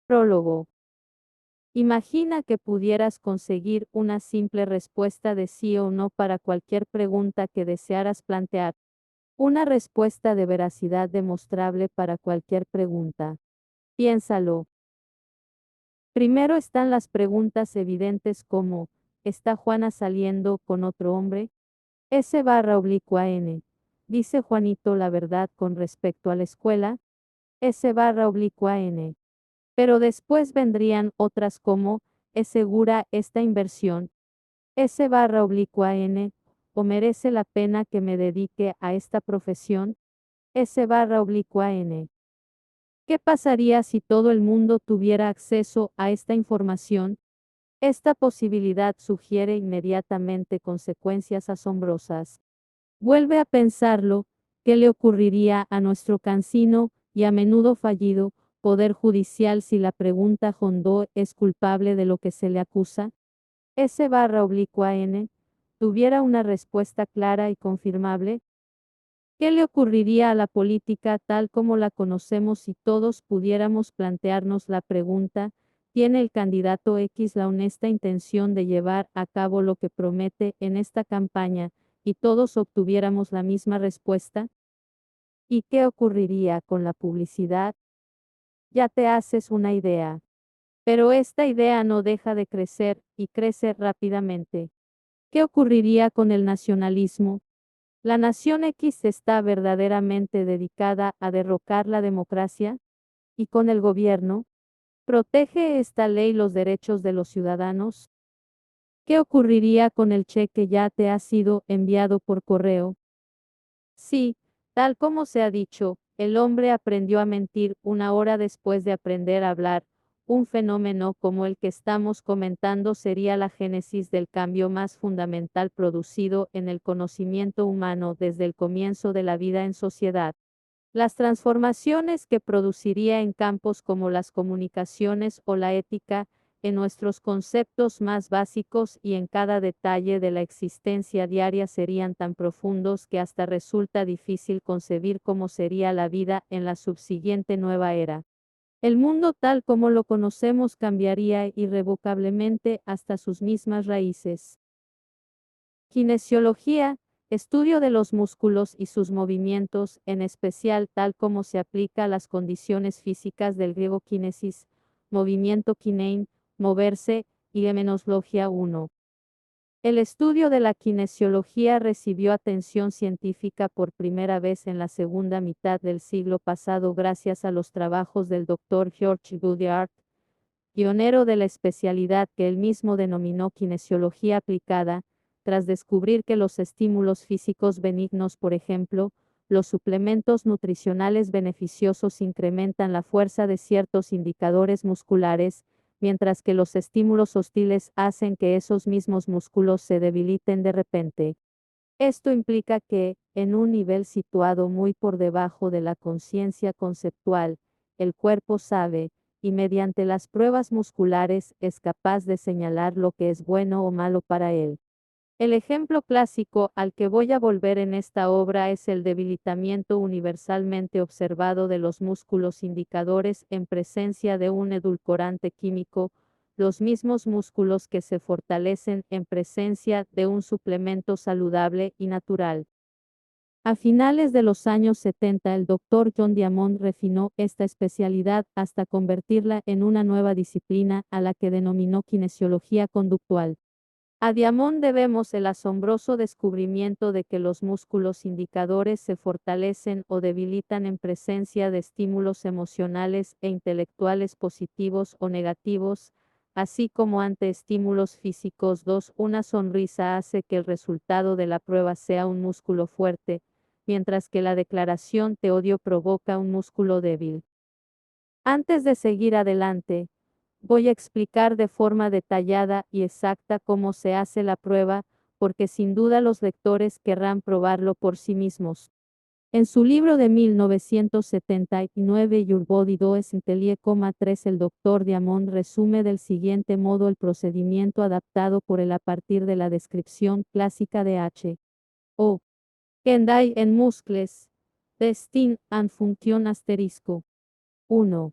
Prólogo. Imagina que pudieras conseguir una simple respuesta de sí o no para cualquier pregunta que desearas plantear. Una respuesta de veracidad demostrable para cualquier pregunta. Piénsalo. Primero están las preguntas evidentes como, ¿está Juana saliendo con otro hombre? S/N. ¿Dice Juanito la verdad con respecto a la escuela? S/N. Pero después vendrían otras como, ¿es segura esta inversión? S/N. ¿O merece la pena que me dedique a esta profesión? S/N. ¿Qué pasaría si todo el mundo tuviera acceso a esta información? Esta posibilidad sugiere inmediatamente consecuencias asombrosas. Vuelve a pensarlo, ¿qué le ocurriría a nuestro cansino y a menudo fallido Poder Judicial si la pregunta Jondó es culpable de lo que se le acusa? S/N. ¿Tuviera una respuesta clara y confirmable? ¿Qué le ocurriría a la política tal como la conocemos si todos pudiéramos plantearnos la pregunta, ¿tiene el candidato X la honesta intención de llevar a cabo lo que promete en esta campaña, y todos obtuviéramos la misma respuesta? ¿Y qué ocurriría con la publicidad? Ya te haces una idea. Pero esta idea no deja de crecer, y crece rápidamente. ¿Qué ocurriría con el nacionalismo? ¿La nación X está verdaderamente dedicada a derrocar la democracia? ¿Y con el gobierno? ¿Protege esta ley los derechos de los ciudadanos? ¿Qué ocurriría con el cheque que ya te ha sido enviado por correo? Sí, tal como se ha dicho, el hombre aprendió a mentir una hora después de aprender a hablar. Un fenómeno como el que estamos comentando sería la génesis del cambio más fundamental producido en el conocimiento humano desde el comienzo de la vida en sociedad. Las transformaciones que produciría en campos como las comunicaciones o la ética, en nuestros conceptos más básicos y en cada detalle de la existencia diaria serían tan profundos que hasta resulta difícil concebir cómo sería la vida en la subsiguiente nueva era. El mundo tal como lo conocemos cambiaría irrevocablemente hasta sus mismas raíces. Kinesiología, estudio de los músculos y sus movimientos, en especial tal como se aplica a las condiciones físicas del griego kinesis, movimiento kinein, moverse, y Emenología 1. El estudio de la kinesiología recibió atención científica por primera vez en la segunda mitad del siglo pasado gracias a los trabajos del Dr. George Goodhart, pionero de la especialidad que él mismo denominó kinesiología aplicada, tras descubrir que los estímulos físicos benignos, por ejemplo, los suplementos nutricionales beneficiosos incrementan la fuerza de ciertos indicadores musculares, mientras que los estímulos hostiles hacen que esos mismos músculos se debiliten de repente. Esto implica que, en un nivel situado muy por debajo de la conciencia conceptual, el cuerpo sabe, y mediante las pruebas musculares es capaz de señalar lo que es bueno o malo para él. El ejemplo clásico al que voy a volver en esta obra es el debilitamiento universalmente observado de los músculos indicadores en presencia de un edulcorante químico, los mismos músculos que se fortalecen en presencia de un suplemento saludable y natural. A finales de los años 70 el Dr. John Diamond refinó esta especialidad hasta convertirla en una nueva disciplina a la que denominó kinesiología conductual. A Diamond debemos el asombroso descubrimiento de que los músculos indicadores se fortalecen o debilitan en presencia de estímulos emocionales e intelectuales positivos o negativos, así como ante estímulos físicos. 2. Una sonrisa hace que el resultado de la prueba sea un músculo fuerte, mientras que la declaración te odio provoca un músculo débil. Antes de seguir adelante, voy a explicar de forma detallada y exacta cómo se hace la prueba, porque sin duda los lectores querrán probarlo por sí mismos. En su libro de 1979 Your Body Does Intellie, 3 el Dr. Diamond resume del siguiente modo el procedimiento adaptado por él a partir de la descripción clásica de H. O. Kendall en Muscles, Testing and Function 1.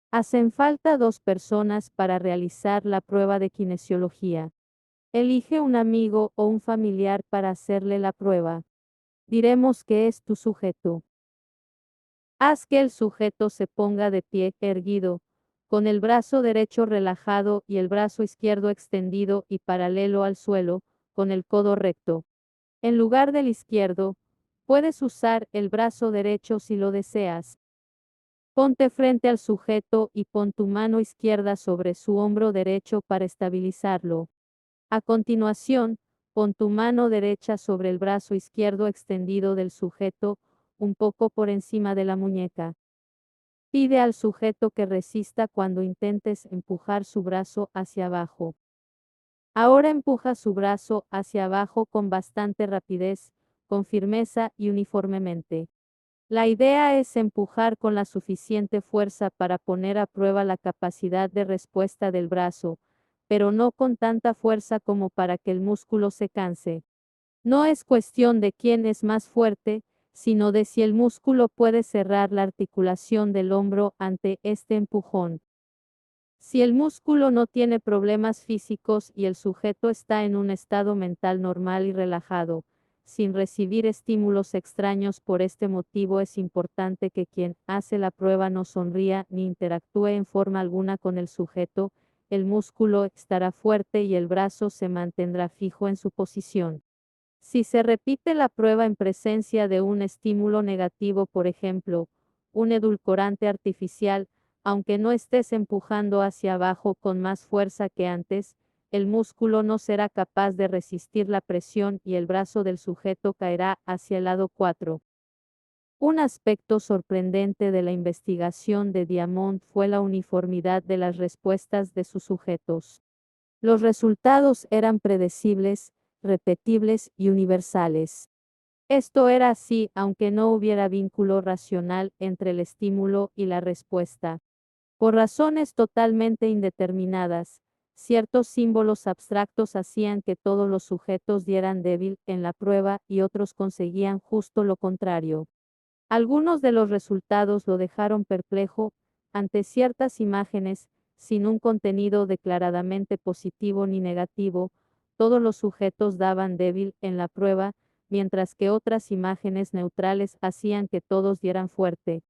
Hacen falta 2 personas para realizar la prueba de kinesiología. Elige un amigo o un familiar para hacerle la prueba. Diremos que es tu sujeto. Haz que el sujeto se ponga de pie erguido, con el brazo derecho relajado y el brazo izquierdo extendido y paralelo al suelo, con el codo recto. En lugar del izquierdo, puedes usar el brazo derecho si lo deseas. Ponte frente al sujeto y pon tu mano izquierda sobre su hombro derecho para estabilizarlo. A continuación, pon tu mano derecha sobre el brazo izquierdo extendido del sujeto, un poco por encima de la muñeca. Pide al sujeto que resista cuando intentes empujar su brazo hacia abajo. Ahora empuja su brazo hacia abajo con bastante rapidez, con firmeza y uniformemente. La idea es empujar con la suficiente fuerza para poner a prueba la capacidad de respuesta del brazo, pero no con tanta fuerza como para que el músculo se canse. No es cuestión de quién es más fuerte, sino de si el músculo puede cerrar la articulación del hombro ante este empujón. Si el músculo no tiene problemas físicos y el sujeto está en un estado mental normal y relajado, sin recibir estímulos extraños por este motivo es importante que quien hace la prueba no sonría ni interactúe en forma alguna con el sujeto, el músculo estará fuerte y el brazo se mantendrá fijo en su posición. Si se repite la prueba en presencia de un estímulo negativo, por ejemplo, un edulcorante artificial, aunque no estés empujando hacia abajo con más fuerza que antes, el músculo no será capaz de resistir la presión y el brazo del sujeto caerá hacia el lado 4. Un aspecto sorprendente de la investigación de Diamond fue la uniformidad de las respuestas de sus sujetos. Los resultados eran predecibles, repetibles y universales. Esto era así aunque no hubiera vínculo racional entre el estímulo y la respuesta. Por razones totalmente indeterminadas, ciertos símbolos abstractos hacían que todos los sujetos dieran débil en la prueba y otros conseguían justo lo contrario. Algunos de los resultados lo dejaron perplejo ante ciertas imágenes, sin un contenido declaradamente positivo ni negativo, todos los sujetos daban débil en la prueba, mientras que otras imágenes neutrales hacían que todos dieran fuerte.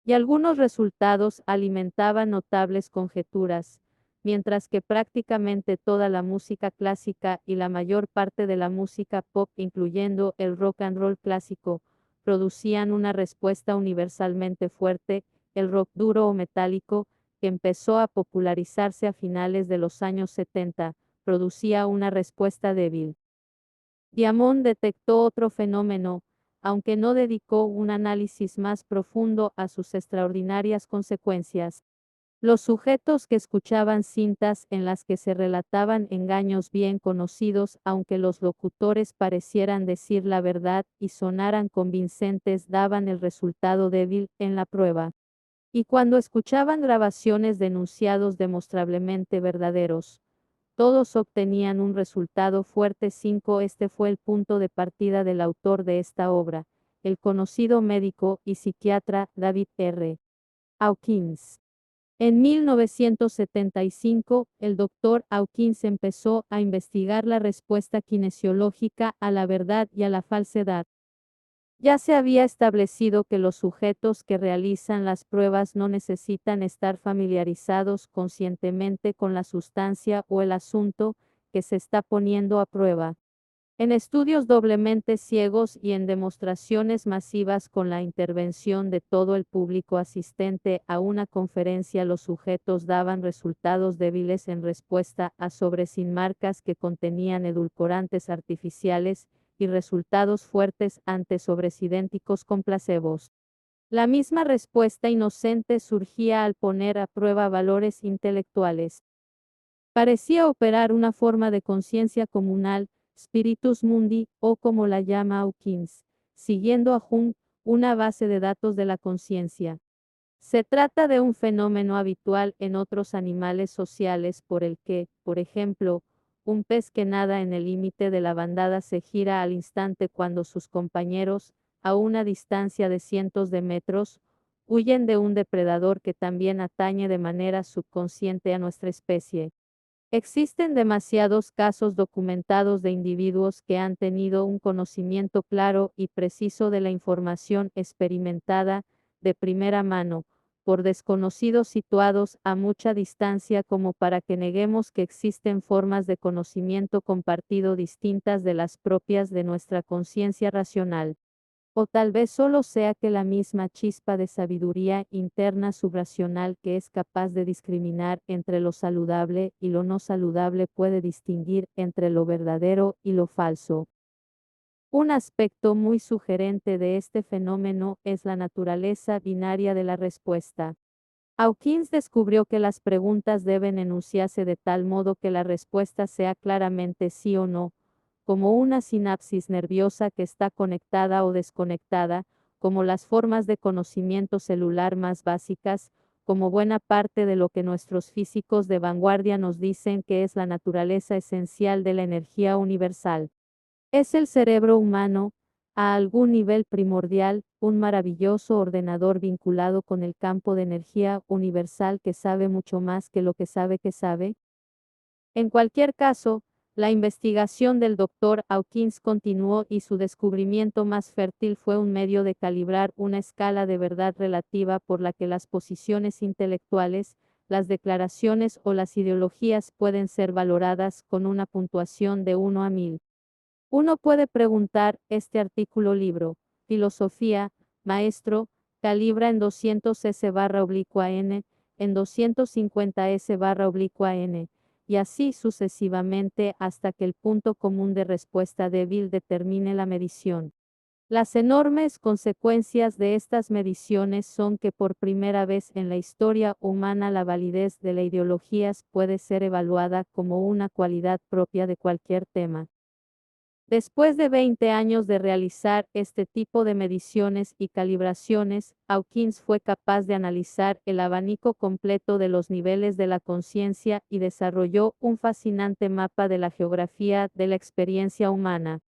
Y algunos resultados alimentaban notables conjeturas, mientras que prácticamente toda la música clásica y la mayor parte de la música pop, incluyendo el rock and roll clásico, producían una respuesta universalmente fuerte. El rock duro o metálico, que empezó a popularizarse a finales de los años 70, producía una respuesta débil. Diamond detectó otro fenómeno, aunque no dedicó un análisis más profundo a sus extraordinarias consecuencias. Los sujetos que escuchaban cintas en las que se relataban engaños bien conocidos, aunque los locutores parecieran decir la verdad y sonaran convincentes, daban el resultado débil en la prueba. Y cuando escuchaban grabaciones de enunciados demostrablemente verdaderos, todos obtenían un resultado fuerte. 5. Este fue el punto de partida del autor de esta obra, el conocido médico y psiquiatra David R. Hawkins. En 1975, el doctor Hawkins empezó a investigar la respuesta kinesiológica a la verdad y a la falsedad. Ya se había establecido que los sujetos que realizan las pruebas no necesitan estar familiarizados conscientemente con la sustancia o el asunto que se está poniendo a prueba. En estudios doblemente ciegos y en demostraciones masivas con la intervención de todo el público asistente a una conferencia, los sujetos daban resultados débiles en respuesta a sobres sin marcas que contenían edulcorantes artificiales y resultados fuertes ante sobres idénticos con placebos. La misma respuesta inocente surgía al poner a prueba valores intelectuales. Parecía operar una forma de conciencia comunal, spiritus mundi, o como la llama Hawkins, siguiendo a Jung, una base de datos de la conciencia. Se trata de un fenómeno habitual en otros animales sociales por el que, por ejemplo, un pez que nada en el límite de la bandada se gira al instante cuando sus compañeros, a una distancia de cientos de metros, huyen de un depredador que también atañe de manera subconsciente a nuestra especie. Existen demasiados casos documentados de individuos que han tenido un conocimiento claro y preciso de la información experimentada de primera mano, por desconocidos situados a mucha distancia como para que neguemos que existen formas de conocimiento compartido distintas de las propias de nuestra conciencia racional. O tal vez solo sea que la misma chispa de sabiduría interna subracional que es capaz de discriminar entre lo saludable y lo no saludable puede distinguir entre lo verdadero y lo falso. Un aspecto muy sugerente de este fenómeno es la naturaleza binaria de la respuesta. Hawkins descubrió que las preguntas deben enunciarse de tal modo que la respuesta sea claramente sí o no, como una sinapsis nerviosa que está conectada o desconectada, como las formas de conocimiento celular más básicas, como buena parte de lo que nuestros físicos de vanguardia nos dicen que es la naturaleza esencial de la energía universal. Es el cerebro humano, a algún nivel primordial, un maravilloso ordenador vinculado con el campo de energía universal que sabe mucho más que lo que sabe que sabe. En cualquier caso, la investigación del Dr. Hawkins continuó y su descubrimiento más fértil fue un medio de calibrar una escala de verdad relativa por la que las posiciones intelectuales, las declaraciones o las ideologías pueden ser valoradas con una puntuación de 1 a 1000. Uno puede preguntar, este artículo libro, filosofía, maestro, calibra en 200S/N, en 250S/N, y así sucesivamente hasta que el punto común de respuesta débil determine la medición. Las enormes consecuencias de estas mediciones son que por primera vez en la historia humana la validez de las ideologías puede ser evaluada como una cualidad propia de cualquier tema. Después de 20 años de realizar este tipo de mediciones y calibraciones, Hawkins fue capaz de analizar el abanico completo de los niveles de la conciencia y desarrolló un fascinante mapa de la geografía de la experiencia humana.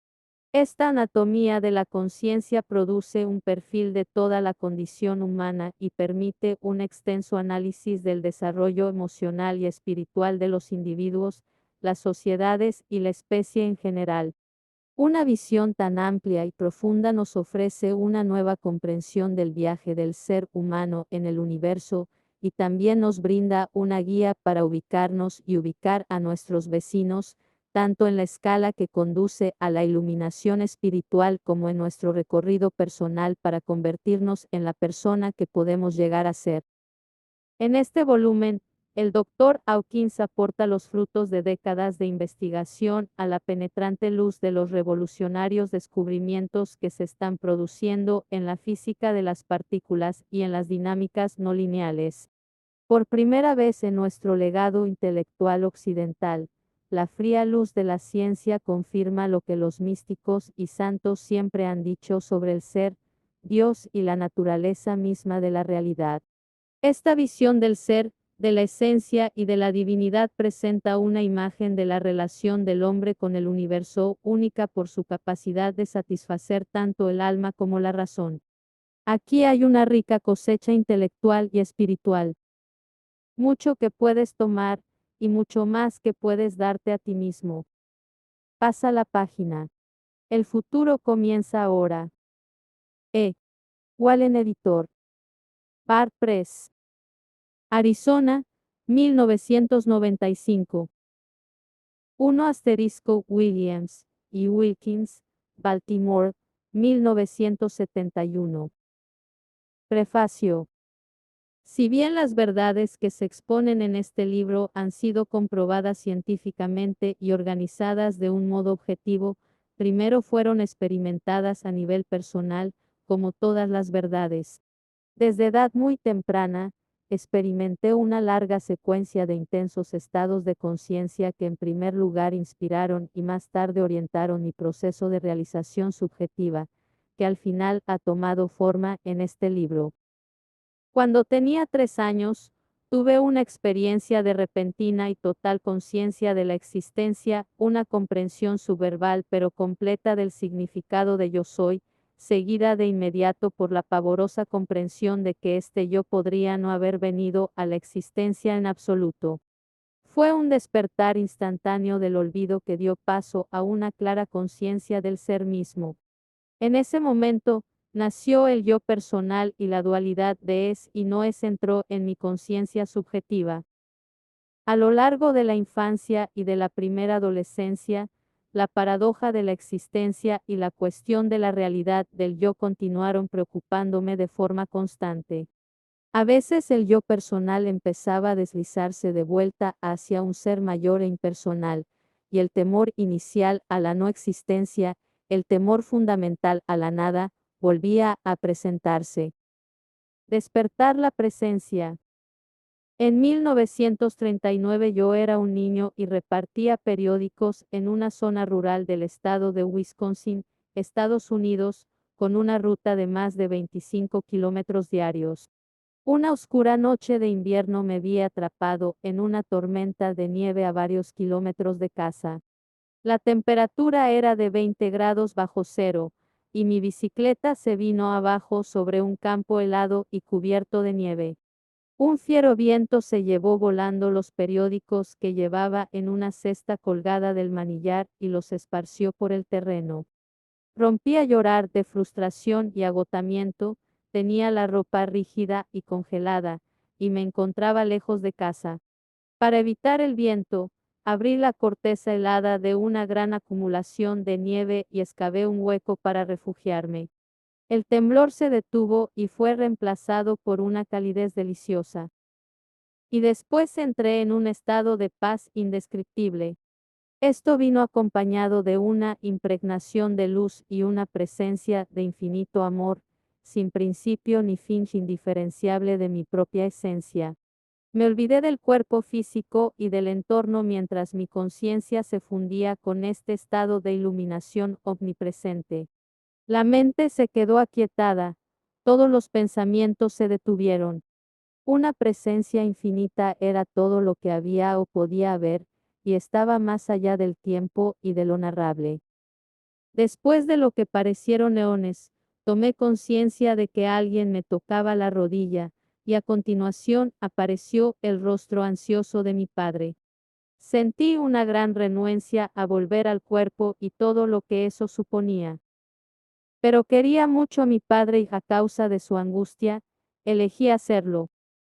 Esta anatomía de la conciencia produce un perfil de toda la condición humana y permite un extenso análisis del desarrollo emocional y espiritual de los individuos, las sociedades y la especie en general. Una visión tan amplia y profunda nos ofrece una nueva comprensión del viaje del ser humano en el universo, y también nos brinda una guía para ubicarnos y ubicar a nuestros vecinos, tanto en la escala que conduce a la iluminación espiritual como en nuestro recorrido personal para convertirnos en la persona que podemos llegar a ser. En este volumen, el Dr. Hawkins aporta los frutos de décadas de investigación a la penetrante luz de los revolucionarios descubrimientos que se están produciendo en la física de las partículas y en las dinámicas no lineales. Por primera vez en nuestro legado intelectual occidental, la fría luz de la ciencia confirma lo que los místicos y santos siempre han dicho sobre el ser, Dios y la naturaleza misma de la realidad. Esta visión del ser, de la esencia y de la divinidad presenta una imagen de la relación del hombre con el universo, única por su capacidad de satisfacer tanto el alma como la razón. Aquí hay una rica cosecha intelectual y espiritual. Mucho que puedes tomar, y mucho más que puedes darte a ti mismo. Pasa la página. El futuro comienza ahora. E. Wallen Editor. Bard Press. Arizona, 1995. 1 Williams y Wilkins, Baltimore, 1971. Prefacio. Si bien las verdades que se exponen en este libro han sido comprobadas científicamente y organizadas de un modo objetivo, primero fueron experimentadas a nivel personal, como todas las verdades. Desde edad muy temprana, experimenté una larga secuencia de intensos estados de conciencia que en primer lugar inspiraron y más tarde orientaron mi proceso de realización subjetiva, que al final ha tomado forma en este libro. Cuando tenía 3 años, tuve una experiencia de repentina y total conciencia de la existencia, una comprensión subverbal pero completa del significado de yo soy, seguida de inmediato por la pavorosa comprensión de que este yo podría no haber venido a la existencia en absoluto. Fue un despertar instantáneo del olvido que dio paso a una clara conciencia del ser mismo. En ese momento, nació el yo personal y la dualidad de es y no es entró en mi conciencia subjetiva. A lo largo de la infancia y de la primera adolescencia, la paradoja de la existencia y la cuestión de la realidad del yo continuaron preocupándome de forma constante. A veces el yo personal empezaba a deslizarse de vuelta hacia un ser mayor e impersonal, y el temor inicial a la no existencia, el temor fundamental a la nada, volvía a presentarse. Despertar la presencia. En 1939 yo era un niño y repartía periódicos en una zona rural del estado de Wisconsin, Estados Unidos, con una ruta de más de 25 kilómetros diarios. Una oscura noche de invierno me vi atrapado en una tormenta de nieve a varios kilómetros de casa. La temperatura era de 20 grados bajo cero, y mi bicicleta se vino abajo sobre un campo helado y cubierto de nieve. Un fiero viento se llevó volando los periódicos que llevaba en una cesta colgada del manillar y los esparció por el terreno. Rompí a llorar de frustración y agotamiento, tenía la ropa rígida y congelada, y me encontraba lejos de casa. Para evitar el viento, abrí la corteza helada de una gran acumulación de nieve y excavé un hueco para refugiarme. El temblor se detuvo y fue reemplazado por una calidez deliciosa. Y después entré en un estado de paz indescriptible. Esto vino acompañado de una impregnación de luz y una presencia de infinito amor, sin principio ni fin indiferenciable de mi propia esencia. Me olvidé del cuerpo físico y del entorno mientras mi conciencia se fundía con este estado de iluminación omnipresente. La mente se quedó aquietada, todos los pensamientos se detuvieron. Una presencia infinita era todo lo que había o podía haber, y estaba más allá del tiempo y de lo narrable. Después de lo que parecieron eones, tomé conciencia de que alguien me tocaba la rodilla, y a continuación apareció el rostro ansioso de mi padre. Sentí una gran renuencia a volver al cuerpo y todo lo que eso suponía. Pero quería mucho a mi padre y a causa de su angustia, elegí hacerlo.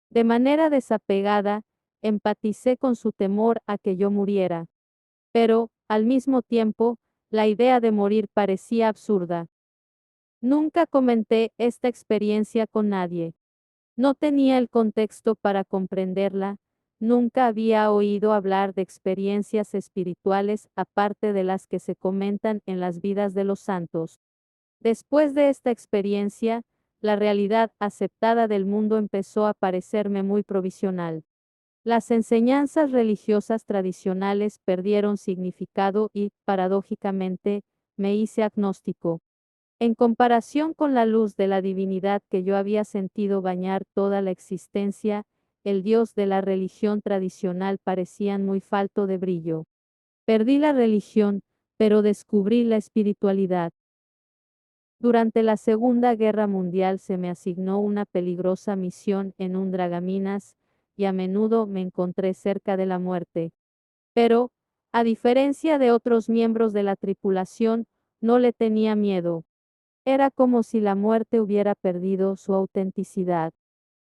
De manera desapegada, empaticé con su temor a que yo muriera. Pero, al mismo tiempo, la idea de morir parecía absurda. Nunca comenté esta experiencia con nadie. No tenía el contexto para comprenderla, nunca había oído hablar de experiencias espirituales aparte de las que se comentan en las vidas de los santos. Después de esta experiencia, la realidad aceptada del mundo empezó a parecerme muy provisional. Las enseñanzas religiosas tradicionales perdieron significado y, paradójicamente, me hice agnóstico. En comparación con la luz de la divinidad que yo había sentido bañar toda la existencia, el Dios de la religión tradicional parecían muy falto de brillo. Perdí la religión, pero descubrí la espiritualidad. Durante la Segunda Guerra Mundial se me asignó una peligrosa misión en un dragaminas, y a menudo me encontré cerca de la muerte. Pero, a diferencia de otros miembros de la tripulación, no le tenía miedo. Era como si la muerte hubiera perdido su autenticidad.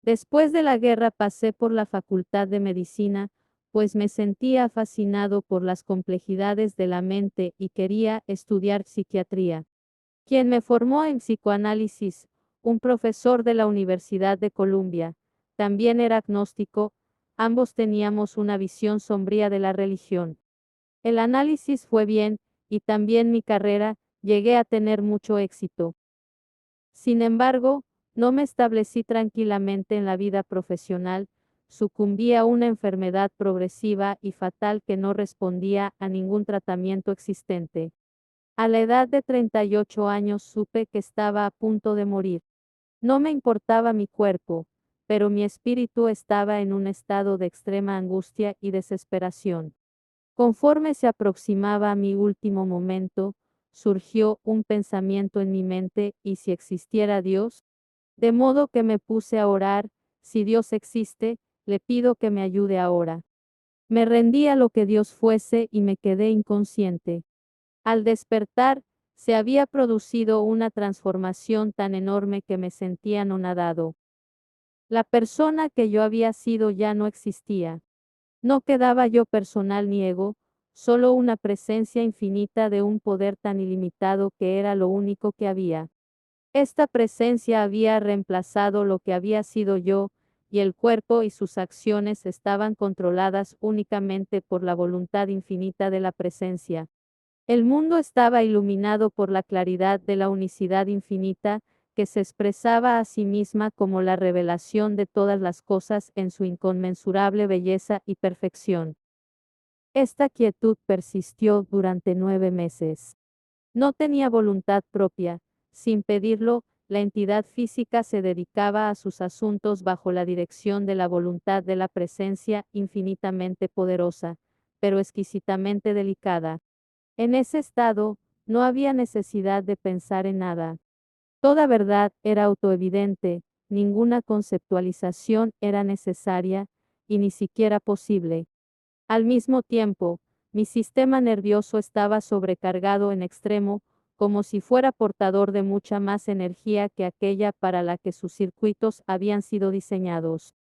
Después de la guerra pasé por la Facultad de Medicina, pues me sentía fascinado por las complejidades de la mente y quería estudiar psiquiatría. Quien me formó en psicoanálisis, un profesor de la Universidad de Columbia, también era agnóstico, ambos teníamos una visión sombría de la religión. El análisis fue bien, y también mi carrera, llegué a tener mucho éxito. Sin embargo, no me establecí tranquilamente en la vida profesional, sucumbí a una enfermedad progresiva y fatal que no respondía a ningún tratamiento existente. A la edad de 38 años supe que estaba a punto de morir. No me importaba mi cuerpo, pero mi espíritu estaba en un estado de extrema angustia y desesperación. Conforme se aproximaba a mi último momento, surgió un pensamiento en mi mente: ¿y si existiera Dios? De modo que me puse a orar: si Dios existe, le pido que me ayude ahora. Me rendí a lo que Dios fuese y me quedé inconsciente. Al despertar, se había producido una transformación tan enorme que me sentía anonadado. La persona que yo había sido ya no existía. No quedaba yo personal ni ego, solo una presencia infinita de un poder tan ilimitado que era lo único que había. Esta presencia había reemplazado lo que había sido yo, y el cuerpo y sus acciones estaban controladas únicamente por la voluntad infinita de la presencia. El mundo estaba iluminado por la claridad de la unicidad infinita, que se expresaba a sí misma como la revelación de todas las cosas en su inconmensurable belleza y perfección. Esta quietud persistió durante 9 meses. No tenía voluntad propia. Sin pedirlo, la entidad física se dedicaba a sus asuntos bajo la dirección de la voluntad de la presencia infinitamente poderosa, pero exquisitamente delicada. En ese estado, no había necesidad de pensar en nada. Toda verdad era autoevidente, ninguna conceptualización era necesaria, y ni siquiera posible. Al mismo tiempo, mi sistema nervioso estaba sobrecargado en extremo, como si fuera portador de mucha más energía que aquella para la que sus circuitos habían sido diseñados.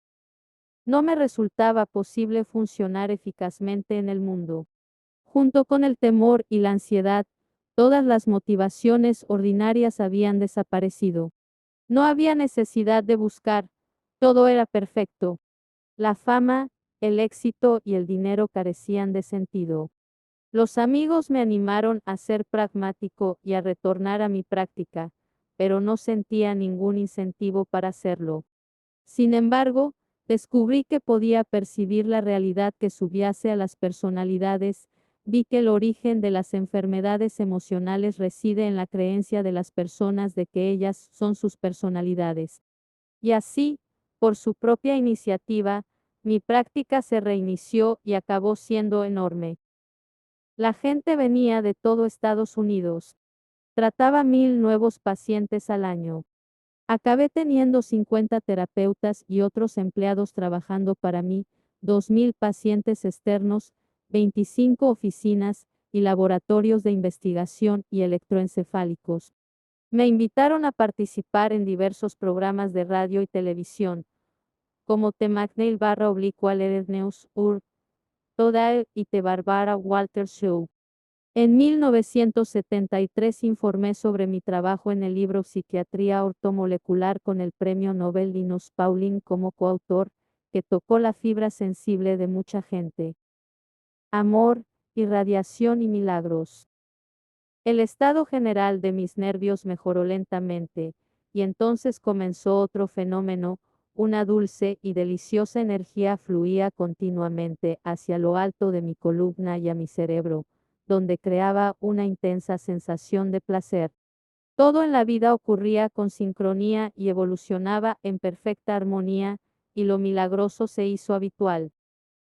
No me resultaba posible funcionar eficazmente en el mundo. Junto con el temor y la ansiedad, todas las motivaciones ordinarias habían desaparecido. No había necesidad de buscar, todo era perfecto. La fama, el éxito y el dinero carecían de sentido. Los amigos me animaron a ser pragmático y a retornar a mi práctica, pero no sentía ningún incentivo para hacerlo. Sin embargo, descubrí que podía percibir la realidad que subyace a las personalidades. Vi que el origen de las enfermedades emocionales reside en la creencia de las personas de que ellas son sus personalidades. Y así, por su propia iniciativa, mi práctica se reinició y acabó siendo enorme. La gente venía de todo Estados Unidos. Trataba 1000 nuevos pacientes al año. Acabé teniendo 50 terapeutas y otros empleados trabajando para mí, 2000 pacientes externos, 25 oficinas y laboratorios de investigación y electroencefálicos. Me invitaron a participar en diversos programas de radio y televisión, como The McNeil barra oblicua Lerer News Ur, Today y The Barbara Walters Show. En 1973 informé sobre mi trabajo en el libro Psiquiatría ortomolecular con el premio Nobel Linus Pauling como coautor, que tocó la fibra sensible de mucha gente. Amor, irradiación y milagros. El estado general de mis nervios mejoró lentamente, y entonces comenzó otro fenómeno: una dulce y deliciosa energía fluía continuamente hacia lo alto de mi columna y a mi cerebro, donde creaba una intensa sensación de placer. Todo en la vida ocurría con sincronía y evolucionaba en perfecta armonía, y lo milagroso se hizo habitual.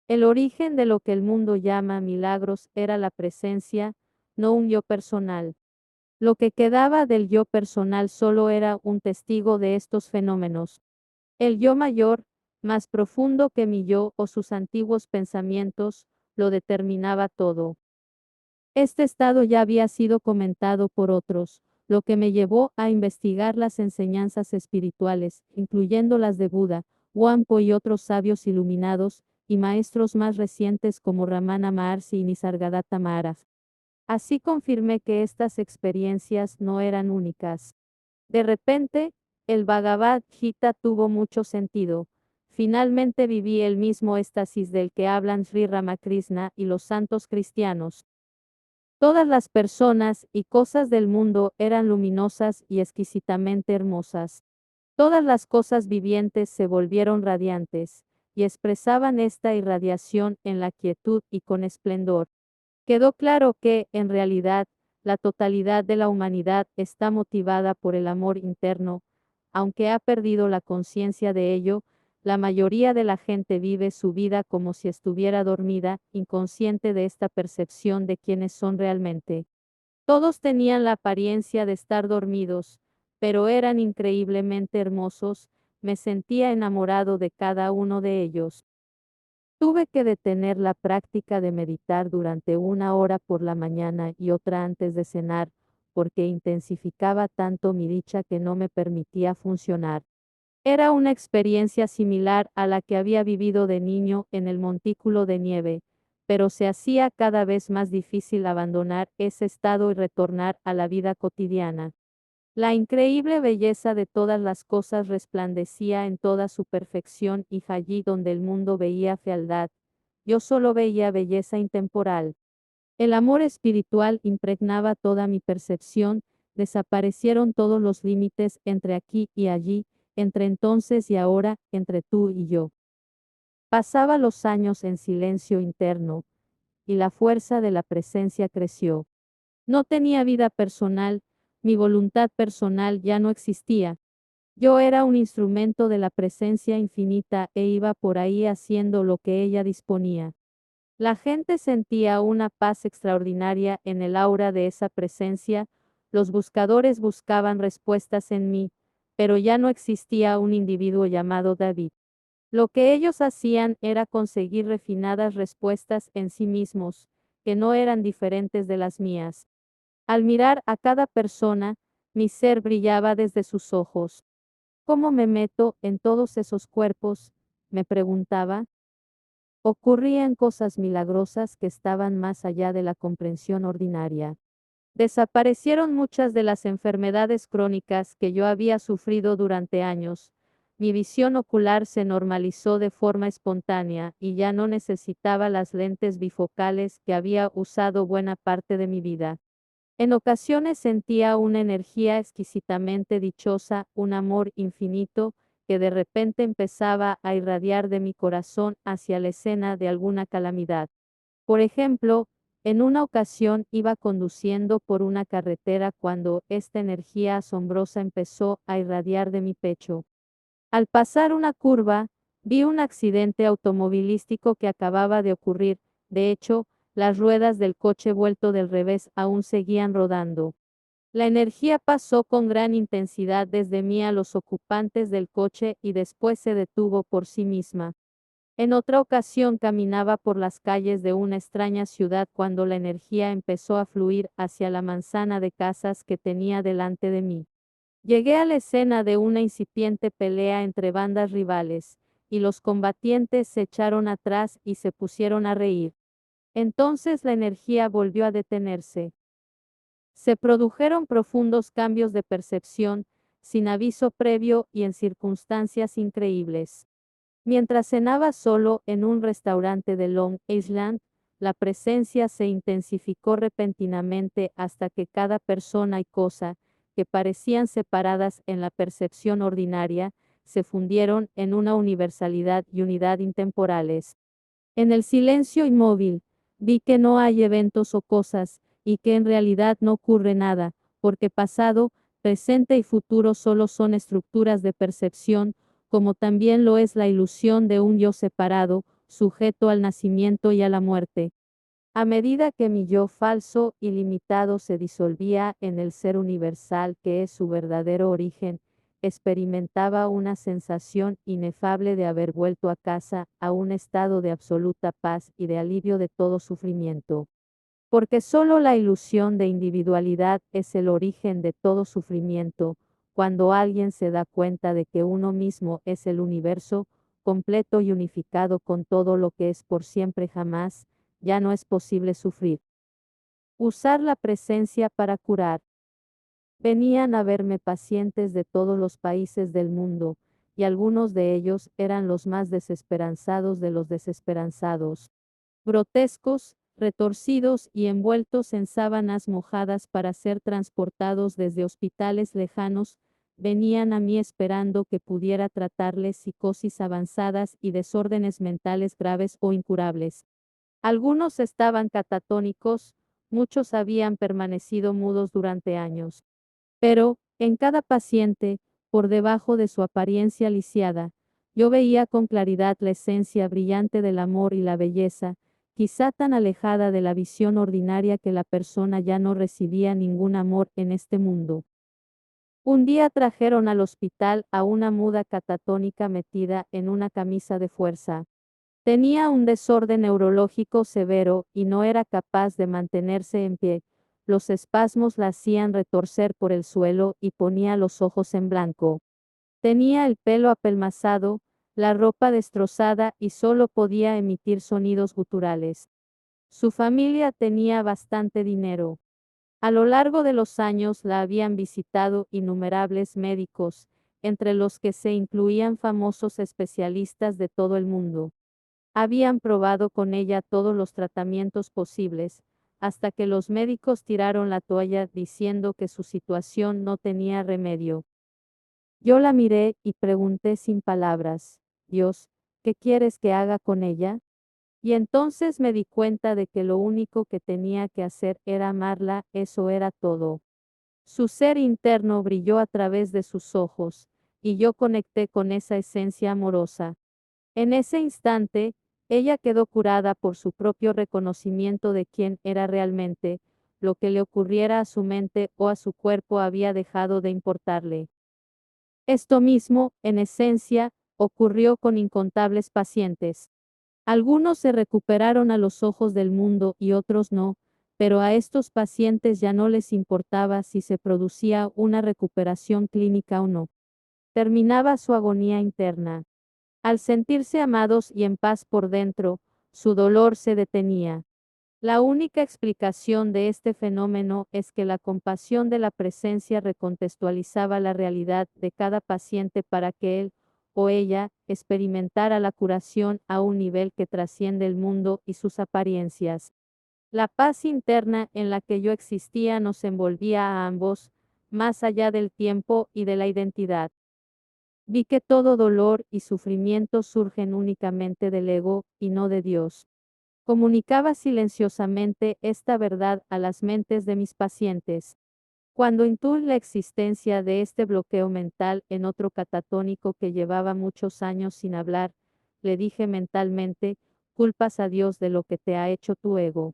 El origen de lo que el mundo llama milagros era la presencia, no un yo personal. Lo que quedaba del yo personal solo era un testigo de estos fenómenos. El yo mayor, más profundo que mi yo o sus antiguos pensamientos, lo determinaba todo. Este estado ya había sido comentado por otros, lo que me llevó a investigar las enseñanzas espirituales, incluyendo las de Buda, Wampo y otros sabios iluminados, y maestros más recientes como Ramana Maharshi y Nisargadatta Maharaj. Así confirmé que estas experiencias no eran únicas. De repente, el Bhagavad Gita tuvo mucho sentido. Finalmente viví el mismo éxtasis del que hablan Sri Ramakrishna y los santos cristianos. Todas las personas y cosas del mundo eran luminosas y exquisitamente hermosas. Todas las cosas vivientes se volvieron radiantes, y expresaban esta irradiación en la quietud y con esplendor. Quedó claro que, en realidad, la totalidad de la humanidad está motivada por el amor interno. Aunque ha perdido la conciencia de ello, la mayoría de la gente vive su vida como si estuviera dormida, inconsciente de esta percepción de quiénes son realmente. Todos tenían la apariencia de estar dormidos, pero eran increíblemente hermosos, me sentía enamorado de cada uno de ellos. Tuve que detener la práctica de meditar durante 1 hora por la mañana y otra antes de cenar, porque intensificaba tanto mi dicha que no me permitía funcionar. Era una experiencia similar a la que había vivido de niño en el montículo de nieve, pero se hacía cada vez más difícil abandonar ese estado y retornar a la vida cotidiana. La increíble belleza de todas las cosas resplandecía en toda su perfección y allí donde el mundo veía fealdad, yo solo veía belleza intemporal. El amor espiritual impregnaba toda mi percepción, desaparecieron todos los límites entre aquí y allí, entre entonces y ahora, entre tú y yo. Pasaba los años en silencio interno, y la fuerza de la presencia creció. No tenía vida personal, mi voluntad personal ya no existía. Yo era un instrumento de la presencia infinita e iba por ahí haciendo lo que ella disponía. La gente sentía una paz extraordinaria en el aura de esa presencia, los buscadores buscaban respuestas en mí, pero ya no existía un individuo llamado David. Lo que ellos hacían era conseguir refinadas respuestas en sí mismos, que no eran diferentes de las mías. Al mirar a cada persona, mi ser brillaba desde sus ojos. ¿Cómo me meto en todos esos cuerpos?, me preguntaba. Ocurrían cosas milagrosas que estaban más allá de la comprensión ordinaria. Desaparecieron muchas de las enfermedades crónicas que yo había sufrido durante años. Mi visión ocular se normalizó de forma espontánea y ya no necesitaba las lentes bifocales que había usado buena parte de mi vida. En ocasiones sentía una energía exquisitamente dichosa, un amor infinito, que de repente empezaba a irradiar de mi corazón hacia la escena de alguna calamidad. Por ejemplo, en una ocasión iba conduciendo por una carretera cuando esta energía asombrosa empezó a irradiar de mi pecho. Al pasar una curva, vi un accidente automovilístico que acababa de ocurrir. De hecho, las ruedas del coche vuelto del revés aún seguían rodando. La energía pasó con gran intensidad desde mí a los ocupantes del coche y después se detuvo por sí misma. En otra ocasión caminaba por las calles de una extraña ciudad cuando la energía empezó a fluir hacia la manzana de casas que tenía delante de mí. Llegué a la escena de una incipiente pelea entre bandas rivales, y los combatientes se echaron atrás y se pusieron a reír. Entonces la energía volvió a detenerse. Se produjeron profundos cambios de percepción, sin aviso previo y en circunstancias increíbles. Mientras cenaba solo en un restaurante de Long Island, la presencia se intensificó repentinamente hasta que cada persona y cosa, que parecían separadas en la percepción ordinaria, se fundieron en una universalidad y unidad intemporales. En el silencio inmóvil, vi que no hay eventos o cosas, y que en realidad no ocurre nada, porque pasado, presente y futuro solo son estructuras de percepción, como también lo es la ilusión de un yo separado, sujeto al nacimiento y a la muerte. A medida que mi yo falso y limitado se disolvía en el ser universal que es su verdadero origen, experimentaba una sensación inefable de haber vuelto a casa, a un estado de absoluta paz y de alivio de todo sufrimiento. Porque solo la ilusión de individualidad es el origen de todo sufrimiento. Cuando alguien se da cuenta de que uno mismo es el universo, completo y unificado con todo lo que es por siempre jamás, ya no es posible sufrir. Usar la presencia para curar. Venían a verme pacientes de todos los países del mundo, y algunos de ellos eran los más desesperanzados de los desesperanzados. Grotescos, retorcidos y envueltos en sábanas mojadas para ser transportados desde hospitales lejanos, venían a mí esperando que pudiera tratarles psicosis avanzadas y desórdenes mentales graves o incurables. Algunos estaban catatónicos, muchos habían permanecido mudos durante años. Pero, en cada paciente, por debajo de su apariencia lisiada, yo veía con claridad la esencia brillante del amor y la belleza, quizá tan alejada de la visión ordinaria que la persona ya no recibía ningún amor en este mundo. Un día trajeron al hospital a una muda catatónica metida en una camisa de fuerza. Tenía un desorden neurológico severo y no era capaz de mantenerse en pie. Los espasmos la hacían retorcer por el suelo y ponía los ojos en blanco. Tenía el pelo apelmazado, la ropa destrozada y solo podía emitir sonidos guturales. Su familia tenía bastante dinero. A lo largo de los años la habían visitado innumerables médicos, entre los que se incluían famosos especialistas de todo el mundo. Habían probado con ella todos los tratamientos posibles, hasta que los médicos tiraron la toalla diciendo que su situación no tenía remedio. Yo la miré y pregunté sin palabras, Dios, ¿qué quieres que haga con ella? Y entonces me di cuenta de que lo único que tenía que hacer era amarla, eso era todo. Su ser interno brilló a través de sus ojos, y yo conecté con esa esencia amorosa. En ese instante, ella quedó curada por su propio reconocimiento de quién era realmente, lo que le ocurriera a su mente o a su cuerpo había dejado de importarle. Esto mismo, en esencia, ocurrió con incontables pacientes. Algunos se recuperaron a los ojos del mundo y otros no, pero a estos pacientes ya no les importaba si se producía una recuperación clínica o no. Terminaba su agonía interna. Al sentirse amados y en paz por dentro, su dolor se detenía. La única explicación de este fenómeno es que la compasión de la presencia recontextualizaba la realidad de cada paciente para que él o ella experimentara la curación a un nivel que trasciende el mundo y sus apariencias. La paz interna en la que yo existía nos envolvía a ambos, más allá del tiempo y de la identidad. Vi que todo dolor y sufrimiento surgen únicamente del ego y no de Dios. Comunicaba silenciosamente esta verdad a las mentes de mis pacientes. Cuando intuí la existencia de este bloqueo mental en otro catatónico que llevaba muchos años sin hablar, le dije mentalmente, culpas a Dios de lo que te ha hecho tu ego.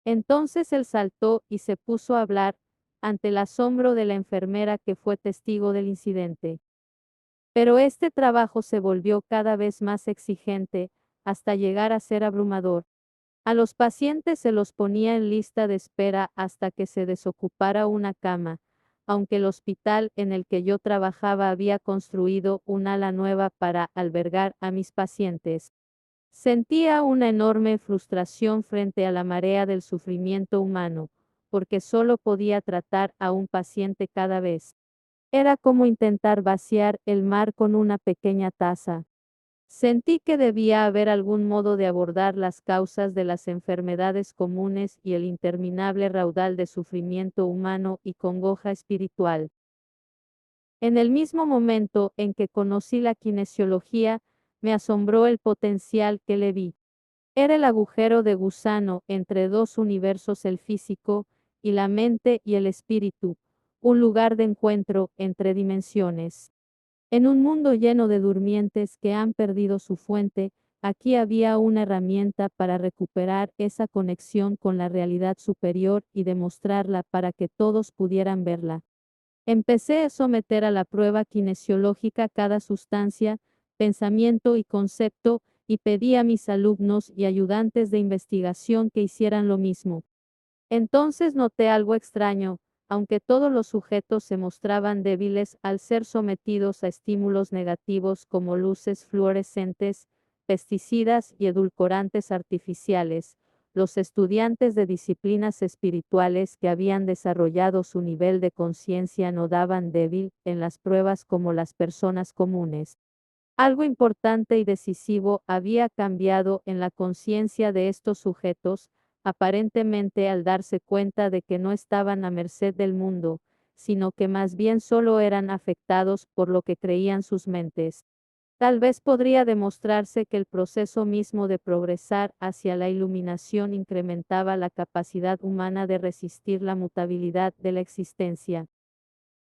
Entonces él saltó y se puso a hablar, ante el asombro de la enfermera que fue testigo del incidente. Pero este trabajo se volvió cada vez más exigente, hasta llegar a ser abrumador. A los pacientes se los ponía en lista de espera hasta que se desocupara una cama, aunque el hospital en el que yo trabajaba había construido un ala nueva para albergar a mis pacientes. Sentía una enorme frustración frente a la marea del sufrimiento humano, porque solo podía tratar a un paciente cada vez. Era como intentar vaciar el mar con una pequeña taza. Sentí que debía haber algún modo de abordar las causas de las enfermedades comunes y el interminable raudal de sufrimiento humano y congoja espiritual. En el mismo momento en que conocí la kinesiología, me asombró el potencial que le vi. Era el agujero de gusano entre dos universos, el físico y la mente y el espíritu, un lugar de encuentro entre dimensiones. En un mundo lleno de durmientes que han perdido su fuente, aquí había una herramienta para recuperar esa conexión con la realidad superior y demostrarla para que todos pudieran verla. Empecé a someter a la prueba kinesiológica cada sustancia, pensamiento y concepto, y pedí a mis alumnos y ayudantes de investigación que hicieran lo mismo. Entonces noté algo extraño, aunque todos los sujetos se mostraban débiles al ser sometidos a estímulos negativos como luces fluorescentes, pesticidas y edulcorantes artificiales. Los estudiantes de disciplinas espirituales que habían desarrollado su nivel de conciencia no daban débil en las pruebas como las personas comunes. Algo importante y decisivo había cambiado en la conciencia de estos sujetos, aparentemente al darse cuenta de que no estaban a merced del mundo, sino que más bien solo eran afectados por lo que creían sus mentes. Tal vez podría demostrarse que el proceso mismo de progresar hacia la iluminación incrementaba la capacidad humana de resistir la mutabilidad de la existencia.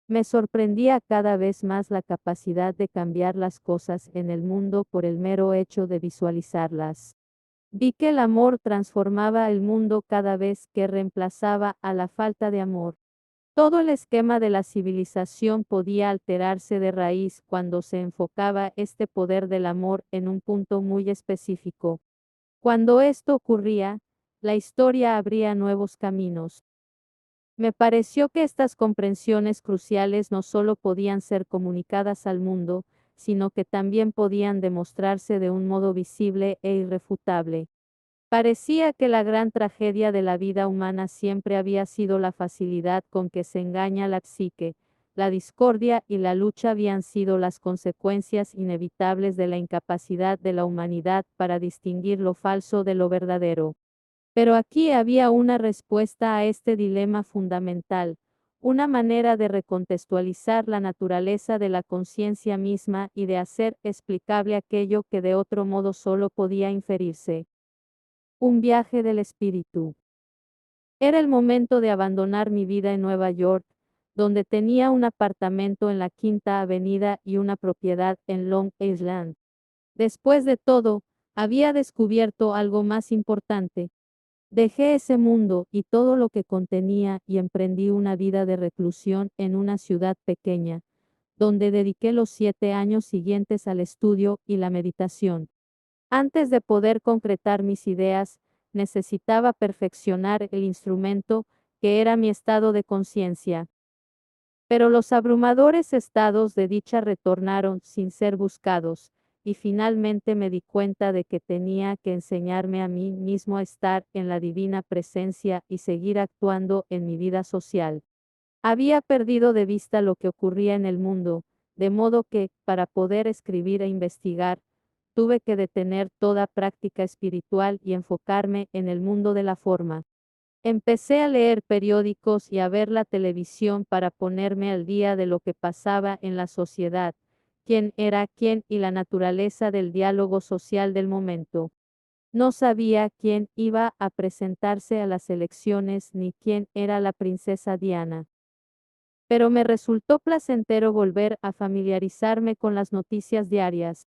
Me sorprendía cada vez más la capacidad de cambiar las cosas en el mundo por el mero hecho de visualizarlas. Vi que el amor transformaba el mundo cada vez que reemplazaba a la falta de amor. Todo el esquema de la civilización podía alterarse de raíz cuando se enfocaba este poder del amor en un punto muy específico. Cuando esto ocurría, la historia abría nuevos caminos. Me pareció que estas comprensiones cruciales no solo podían ser comunicadas al mundo, sino que también podían demostrarse de un modo visible e irrefutable. Parecía que la gran tragedia de la vida humana siempre había sido la facilidad con que se engaña la psique. La discordia y la lucha habían sido las consecuencias inevitables de la incapacidad de la humanidad para distinguir lo falso de lo verdadero. Pero aquí había una respuesta a este dilema fundamental, una manera de recontextualizar la naturaleza de la conciencia misma y de hacer explicable aquello que de otro modo solo podía inferirse. Un viaje del espíritu. Era el momento de abandonar mi vida en Nueva York, donde tenía un apartamento en la Quinta Avenida y una propiedad en Long Island. Después de todo, había descubierto algo más importante. Dejé ese mundo y todo lo que contenía y emprendí una vida de reclusión en una ciudad pequeña, donde dediqué los 7 años siguientes al estudio y la meditación. Antes de poder concretar mis ideas, necesitaba perfeccionar el instrumento, que era mi estado de conciencia. Pero los abrumadores estados de dicha retornaron sin ser buscados, y finalmente me di cuenta de que tenía que enseñarme a mí mismo a estar en la divina presencia y seguir actuando en mi vida social. Había perdido de vista lo que ocurría en el mundo, de modo que, para poder escribir e investigar, tuve que detener toda práctica espiritual y enfocarme en el mundo de la forma. Empecé a leer periódicos y a ver la televisión para ponerme al día de lo que pasaba en la sociedad, quién era quién y la naturaleza del diálogo social del momento. No sabía quién iba a presentarse a las elecciones ni quién era la princesa Diana. Pero me resultó placentero volver a familiarizarme con las noticias diarias.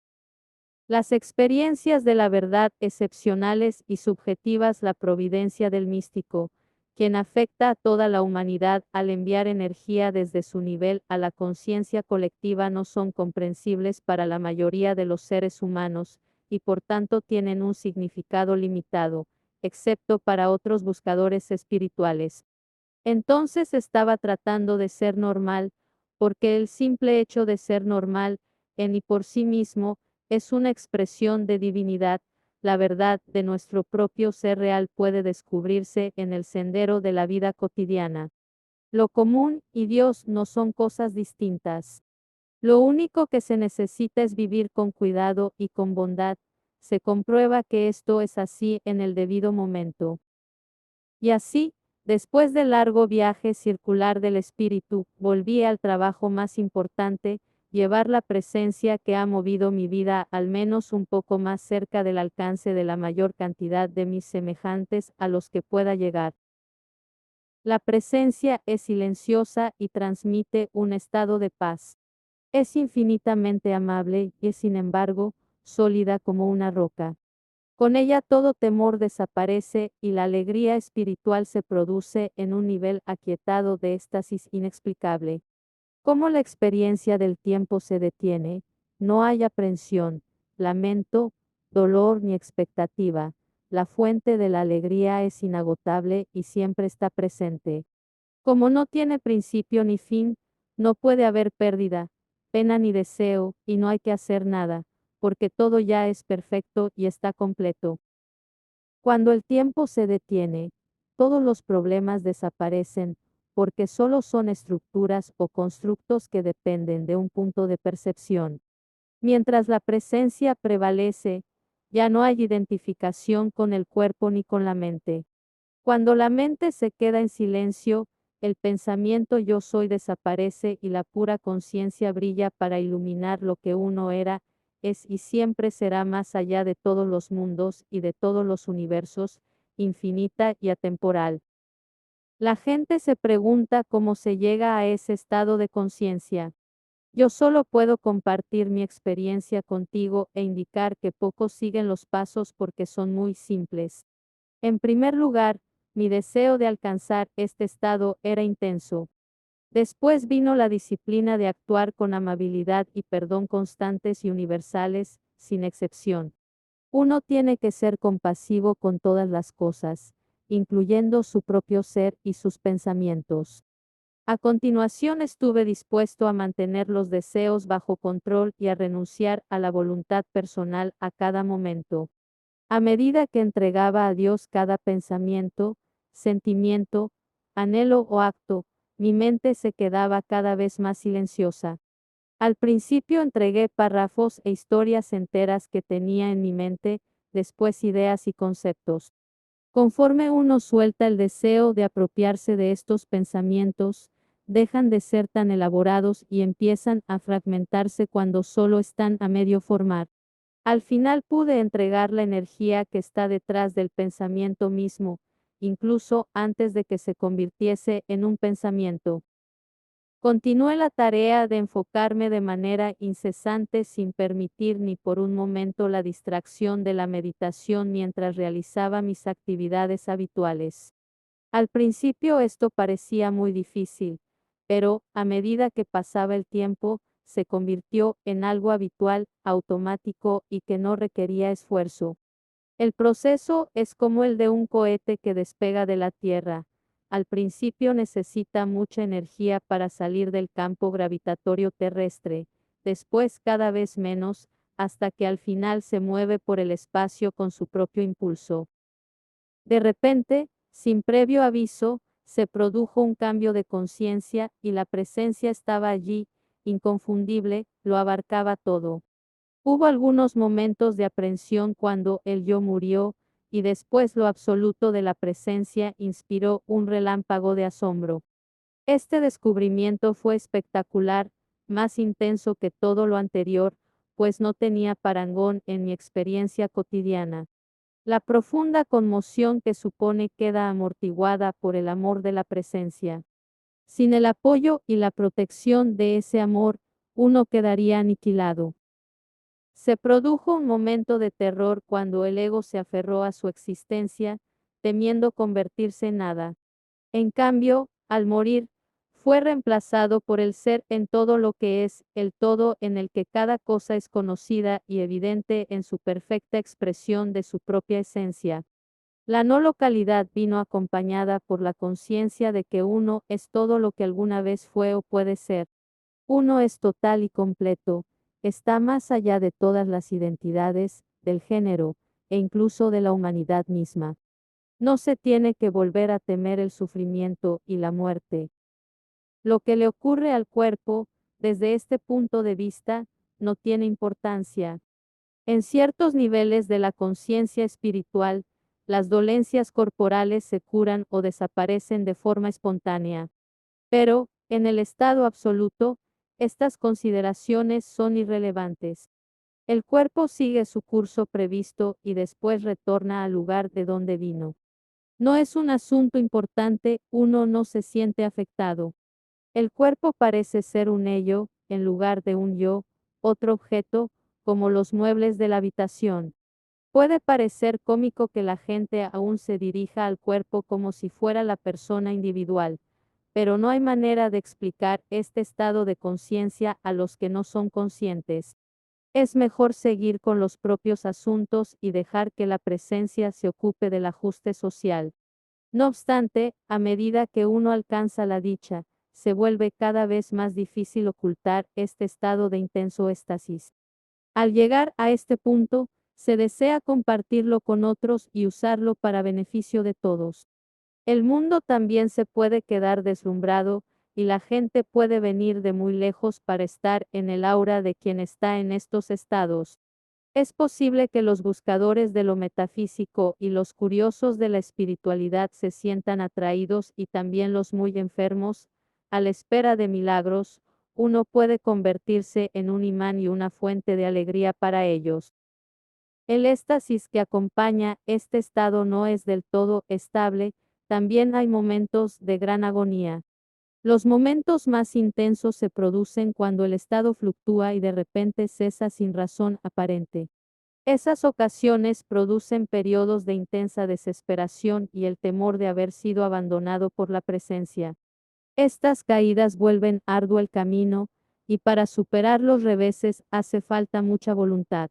Las experiencias de la verdad excepcionales y subjetivas, la providencia del místico, quien afecta a toda la humanidad al enviar energía desde su nivel a la conciencia colectiva, no son comprensibles para la mayoría de los seres humanos, y por tanto tienen un significado limitado, excepto para otros buscadores espirituales. Entonces estaba tratando de ser normal, porque el simple hecho de ser normal, en y por sí mismo, es una expresión de divinidad. La verdad de nuestro propio ser real puede descubrirse en el sendero de la vida cotidiana. Lo común y Dios no son cosas distintas. Lo único que se necesita es vivir con cuidado y con bondad. Se comprueba que esto es así en el debido momento. Y así, después del largo viaje circular del espíritu, volví al trabajo más importante, llevar la presencia que ha movido mi vida al menos un poco más cerca del alcance de la mayor cantidad de mis semejantes a los que pueda llegar. La presencia es silenciosa y transmite un estado de paz. Es infinitamente amable y, sin embargo, sólida como una roca. Con ella todo temor desaparece y la alegría espiritual se produce en un nivel aquietado de éxtasis inexplicable. Como la experiencia del tiempo se detiene, no hay aprensión, lamento, dolor ni expectativa. La fuente de la alegría es inagotable y siempre está presente. Como no tiene principio ni fin, no puede haber pérdida, pena ni deseo, y no hay que hacer nada, porque todo ya es perfecto y está completo. Cuando el tiempo se detiene, todos los problemas desaparecen, porque solo son estructuras o constructos que dependen de un punto de percepción. Mientras la presencia prevalece, ya no hay identificación con el cuerpo ni con la mente. Cuando la mente se queda en silencio, el pensamiento yo soy desaparece y la pura conciencia brilla para iluminar lo que uno era, es y siempre será más allá de todos los mundos y de todos los universos, infinita y atemporal. La gente se pregunta cómo se llega a ese estado de conciencia. Yo solo puedo compartir mi experiencia contigo e indicar que pocos siguen los pasos porque son muy simples. En primer lugar, mi deseo de alcanzar este estado era intenso. Después vino la disciplina de actuar con amabilidad y perdón constantes y universales, sin excepción. Uno tiene que ser compasivo con todas las cosas, incluyendo su propio ser y sus pensamientos. A continuación estuve dispuesto a mantener los deseos bajo control y a renunciar a la voluntad personal a cada momento. A medida que entregaba a Dios cada pensamiento, sentimiento, anhelo o acto, mi mente se quedaba cada vez más silenciosa. Al principio entregué párrafos e historias enteras que tenía en mi mente, después ideas y conceptos. Conforme uno suelta el deseo de apropiarse de estos pensamientos, dejan de ser tan elaborados y empiezan a fragmentarse cuando solo están a medio formar. Al final pude entregar la energía que está detrás del pensamiento mismo, incluso antes de que se convirtiese en un pensamiento. Continué la tarea de enfocarme de manera incesante sin permitir ni por un momento la distracción de la meditación mientras realizaba mis actividades habituales. Al principio esto parecía muy difícil, pero, a medida que pasaba el tiempo, se convirtió en algo habitual, automático y que no requería esfuerzo. El proceso es como el de un cohete que despega de la Tierra. Al principio necesita mucha energía para salir del campo gravitatorio terrestre, después cada vez menos, hasta que al final se mueve por el espacio con su propio impulso. De repente, sin previo aviso, se produjo un cambio de conciencia y la presencia estaba allí, inconfundible, lo abarcaba todo. Hubo algunos momentos de aprensión cuando el yo murió, y después lo absoluto de la presencia inspiró un relámpago de asombro. Este descubrimiento fue espectacular, más intenso que todo lo anterior, pues no tenía parangón en mi experiencia cotidiana. La profunda conmoción que supone queda amortiguada por el amor de la presencia. Sin el apoyo y la protección de ese amor, uno quedaría aniquilado. Se produjo un momento de terror cuando el ego se aferró a su existencia, temiendo convertirse en nada. En cambio, al morir, fue reemplazado por el ser en todo lo que es, el todo en el que cada cosa es conocida y evidente en su perfecta expresión de su propia esencia. La no localidad vino acompañada por la conciencia de que uno es todo lo que alguna vez fue o puede ser. Uno es total y completo, está más allá de todas las identidades, del género, e incluso de la humanidad misma. No se tiene que volver a temer el sufrimiento y la muerte. Lo que le ocurre al cuerpo, desde este punto de vista, no tiene importancia. En ciertos niveles de la conciencia espiritual, las dolencias corporales se curan o desaparecen de forma espontánea. Pero, en el estado absoluto, estas consideraciones son irrelevantes. El cuerpo sigue su curso previsto y después retorna al lugar de donde vino. No es un asunto importante, uno no se siente afectado. El cuerpo parece ser un ello, en lugar de un yo, otro objeto, como los muebles de la habitación. Puede parecer cómico que la gente aún se dirija al cuerpo como si fuera la persona individual, pero no hay manera de explicar este estado de conciencia a los que no son conscientes. Es mejor seguir con los propios asuntos y dejar que la presencia se ocupe del ajuste social. No obstante, a medida que uno alcanza la dicha, se vuelve cada vez más difícil ocultar este estado de intenso éxtasis. Al llegar a este punto, se desea compartirlo con otros y usarlo para beneficio de todos. El mundo también se puede quedar deslumbrado, y la gente puede venir de muy lejos para estar en el aura de quien está en estos estados. Es posible que los buscadores de lo metafísico y los curiosos de la espiritualidad se sientan atraídos y también los muy enfermos, a la espera de milagros, uno puede convertirse en un imán y una fuente de alegría para ellos. El éxtasis que acompaña este estado no es del todo estable, también hay momentos de gran agonía. Los momentos más intensos se producen cuando el estado fluctúa y de repente cesa sin razón aparente. Esas ocasiones producen periodos de intensa desesperación y el temor de haber sido abandonado por la presencia. Estas caídas vuelven arduo el camino, y para superar los reveses hace falta mucha voluntad.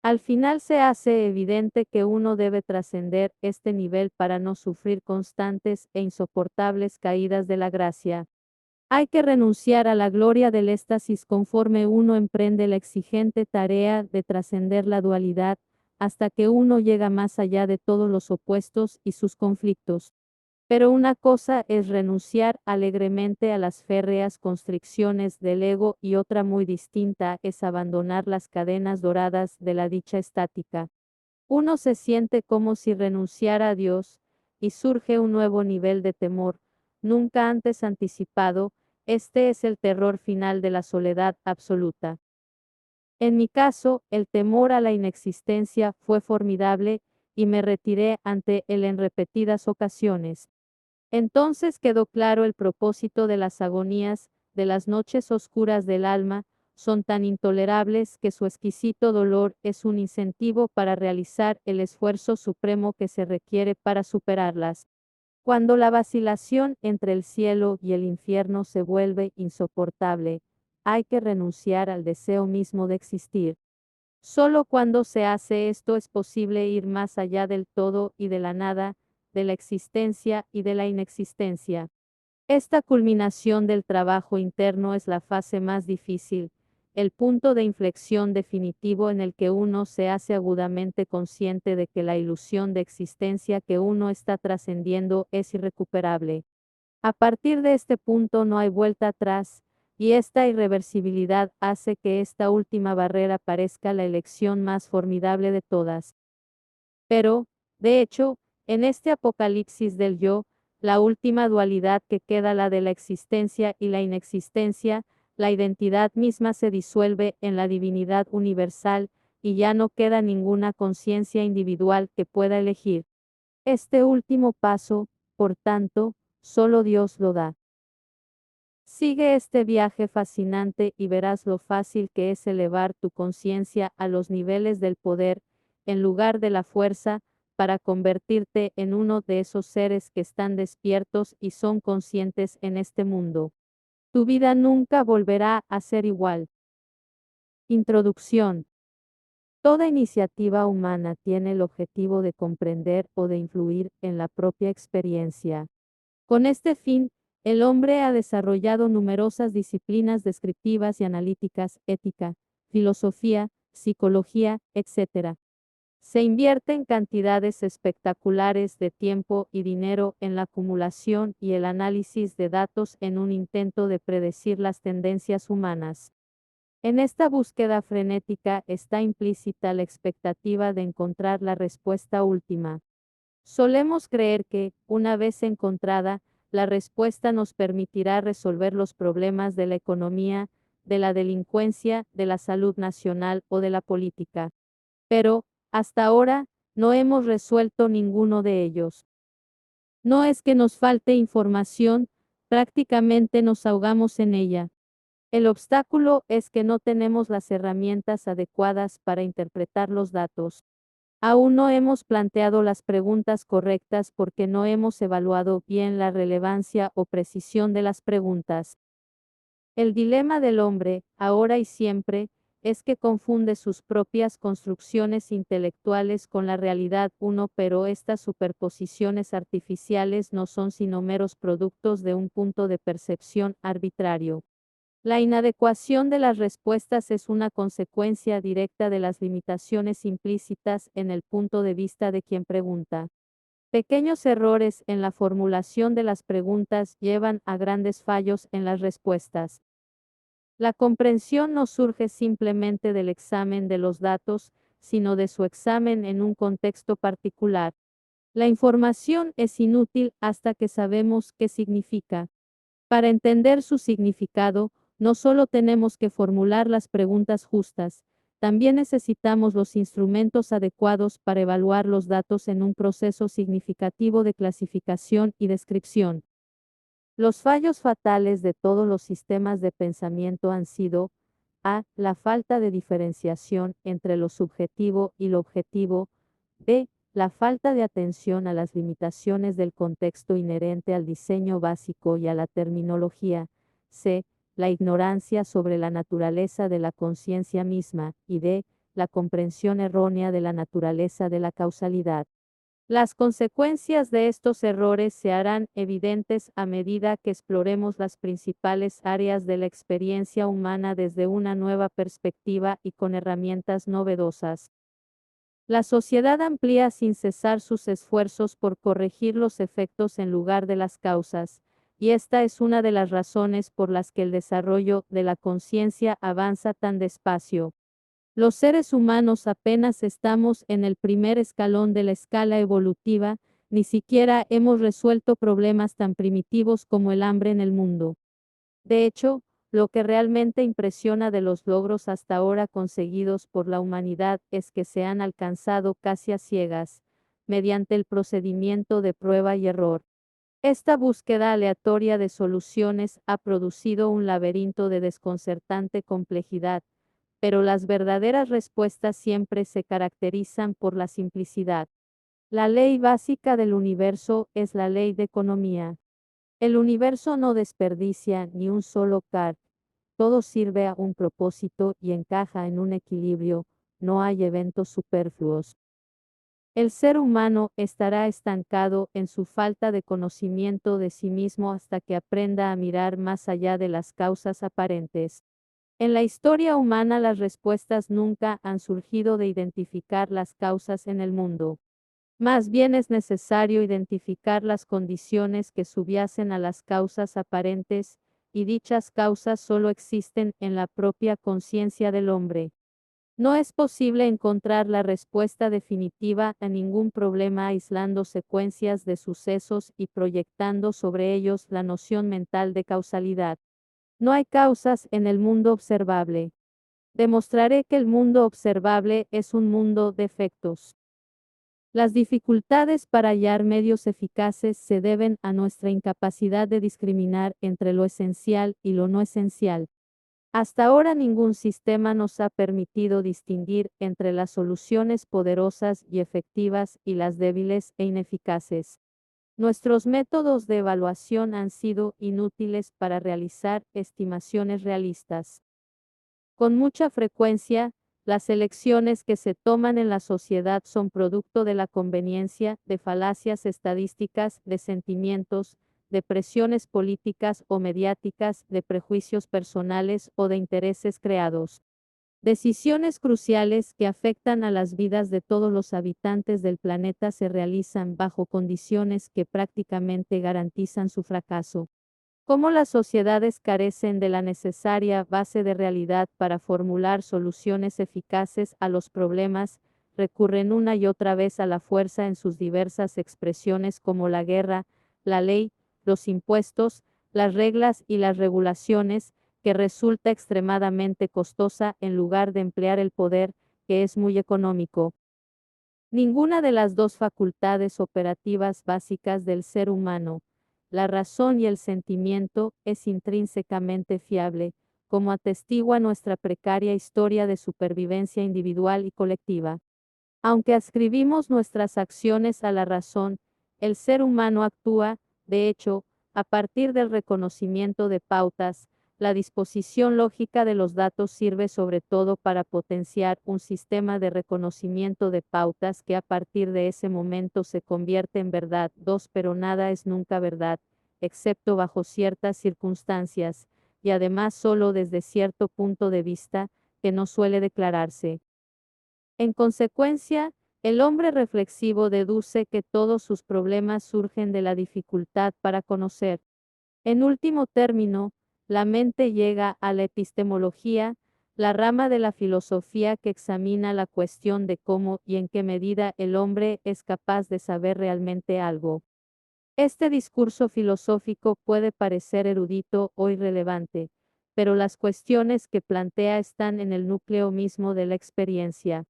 Al final se hace evidente que uno debe trascender este nivel para no sufrir constantes e insoportables caídas de la gracia. Hay que renunciar a la gloria del éxtasis conforme uno emprende la exigente tarea de trascender la dualidad, hasta que uno llega más allá de todos los opuestos y sus conflictos. Pero una cosa es renunciar alegremente a las férreas constricciones del ego y otra muy distinta es abandonar las cadenas doradas de la dicha estática. Uno se siente como si renunciara a Dios, y surge un nuevo nivel de temor, nunca antes anticipado. Este es el terror final de la soledad absoluta. En mi caso, el temor a la inexistencia fue formidable, y me retiré ante él en repetidas ocasiones. Entonces quedó claro el propósito de las agonías, de las noches oscuras del alma, son tan intolerables que su exquisito dolor es un incentivo para realizar el esfuerzo supremo que se requiere para superarlas. Cuando la vacilación entre el cielo y el infierno se vuelve insoportable, hay que renunciar al deseo mismo de existir. Solo cuando se hace esto es posible ir más allá del todo y de la nada, de la existencia y de la inexistencia. Esta culminación del trabajo interno es la fase más difícil, el punto de inflexión definitivo en el que uno se hace agudamente consciente de que la ilusión de existencia que uno está trascendiendo es irrecuperable. A partir de este punto no hay vuelta atrás, y esta irreversibilidad hace que esta última barrera parezca la elección más formidable de todas. Pero, de hecho, en este apocalipsis del yo, la última dualidad que queda, la de la existencia y la inexistencia, la identidad misma se disuelve en la divinidad universal, y ya no queda ninguna conciencia individual que pueda elegir. Este último paso, por tanto, solo Dios lo da. Sigue este viaje fascinante y verás lo fácil que es elevar tu conciencia a los niveles del poder, en lugar de la fuerza, para convertirte en uno de esos seres que están despiertos y son conscientes en este mundo. Tu vida nunca volverá a ser igual. Introducción. Toda iniciativa humana tiene el objetivo de comprender o de influir en la propia experiencia. Con este fin, el hombre ha desarrollado numerosas disciplinas descriptivas y analíticas, ética, filosofía, psicología, etc. Se invierten cantidades espectaculares de tiempo y dinero en la acumulación y el análisis de datos en un intento de predecir las tendencias humanas. En esta búsqueda frenética está implícita la expectativa de encontrar la respuesta última. Solemos creer que, una vez encontrada, la respuesta nos permitirá resolver los problemas de la economía, de la delincuencia, de la salud nacional o de la política. Pero, hasta ahora, no hemos resuelto ninguno de ellos. No es que nos falte información, prácticamente nos ahogamos en ella. El obstáculo es que no tenemos las herramientas adecuadas para interpretar los datos. Aún no hemos planteado las preguntas correctas porque no hemos evaluado bien la relevancia o precisión de las preguntas. El dilema del hombre, ahora y siempre, es que confunde sus propias construcciones intelectuales con la realidad uno, pero estas superposiciones artificiales no son sino meros productos de un punto de percepción arbitrario. La inadecuación de las respuestas es una consecuencia directa de las limitaciones implícitas en el punto de vista de quien pregunta. Pequeños errores en la formulación de las preguntas llevan a grandes fallos en las respuestas. La comprensión no surge simplemente del examen de los datos, sino de su examen en un contexto particular. La información es inútil hasta que sabemos qué significa. Para entender su significado, no solo tenemos que formular las preguntas justas, también necesitamos los instrumentos adecuados para evaluar los datos en un proceso significativo de clasificación y descripción. Los fallos fatales de todos los sistemas de pensamiento han sido: a. La falta de diferenciación entre lo subjetivo y lo objetivo. B. La falta de atención a las limitaciones del contexto inherente al diseño básico y a la terminología. C. La ignorancia sobre la naturaleza de la conciencia misma. Y D. La comprensión errónea de la naturaleza de la causalidad. Las consecuencias de estos errores se harán evidentes a medida que exploremos las principales áreas de la experiencia humana desde una nueva perspectiva y con herramientas novedosas. La sociedad amplía sin cesar sus esfuerzos por corregir los efectos en lugar de las causas, y esta es una de las razones por las que el desarrollo de la conciencia avanza tan despacio. Los seres humanos apenas estamos en el primer escalón de la escala evolutiva, ni siquiera hemos resuelto problemas tan primitivos como el hambre en el mundo. De hecho, lo que realmente impresiona de los logros hasta ahora conseguidos por la humanidad es que se han alcanzado casi a ciegas, mediante el procedimiento de prueba y error. Esta búsqueda aleatoria de soluciones ha producido un laberinto de desconcertante complejidad, pero las verdaderas respuestas siempre se caracterizan por la simplicidad. La ley básica del universo es la ley de economía. El universo no desperdicia ni un solo car. Todo sirve a un propósito y encaja en un equilibrio, no hay eventos superfluos. El ser humano estará estancado en su falta de conocimiento de sí mismo hasta que aprenda a mirar más allá de las causas aparentes. En la historia humana las respuestas nunca han surgido de identificar las causas en el mundo. Más bien es necesario identificar las condiciones que subyacen a las causas aparentes, y dichas causas solo existen en la propia conciencia del hombre. No es posible encontrar la respuesta definitiva a ningún problema aislando secuencias de sucesos y proyectando sobre ellos la noción mental de causalidad. No hay causas en el mundo observable. Demostraré que el mundo observable es un mundo de efectos. Las dificultades para hallar medios eficaces se deben a nuestra incapacidad de discriminar entre lo esencial y lo no esencial. Hasta ahora ningún sistema nos ha permitido distinguir entre las soluciones poderosas y efectivas y las débiles e ineficaces. Nuestros métodos de evaluación han sido inútiles para realizar estimaciones realistas. Con mucha frecuencia, las elecciones que se toman en la sociedad son producto de la conveniencia, de falacias estadísticas, de sentimientos, de presiones políticas o mediáticas, de prejuicios personales o de intereses creados. Decisiones cruciales que afectan a las vidas de todos los habitantes del planeta se realizan bajo condiciones que prácticamente garantizan su fracaso. Cómo las sociedades carecen de la necesaria base de realidad para formular soluciones eficaces a los problemas, recurren una y otra vez a la fuerza en sus diversas expresiones como la guerra, la ley, los impuestos, las reglas y las regulaciones, que resulta extremadamente costosa en lugar de emplear el poder, que es muy económico. Ninguna de las dos facultades operativas básicas del ser humano, la razón y el sentimiento, es intrínsecamente fiable, como atestigua nuestra precaria historia de supervivencia individual y colectiva. Aunque ascribimos nuestras acciones a la razón, el ser humano actúa, de hecho, a partir del reconocimiento de pautas. La disposición lógica de los datos sirve sobre todo para potenciar un sistema de reconocimiento de pautas que a partir de ese momento se convierte en verdad. 2. Pero nada es nunca verdad, excepto bajo ciertas circunstancias, y además solo desde cierto punto de vista, que no suele declararse. En consecuencia, el hombre reflexivo deduce que todos sus problemas surgen de la dificultad para conocer. En último término, la mente llega a la epistemología, la rama de la filosofía que examina la cuestión de cómo y en qué medida el hombre es capaz de saber realmente algo. Este discurso filosófico puede parecer erudito o irrelevante, pero las cuestiones que plantea están en el núcleo mismo de la experiencia.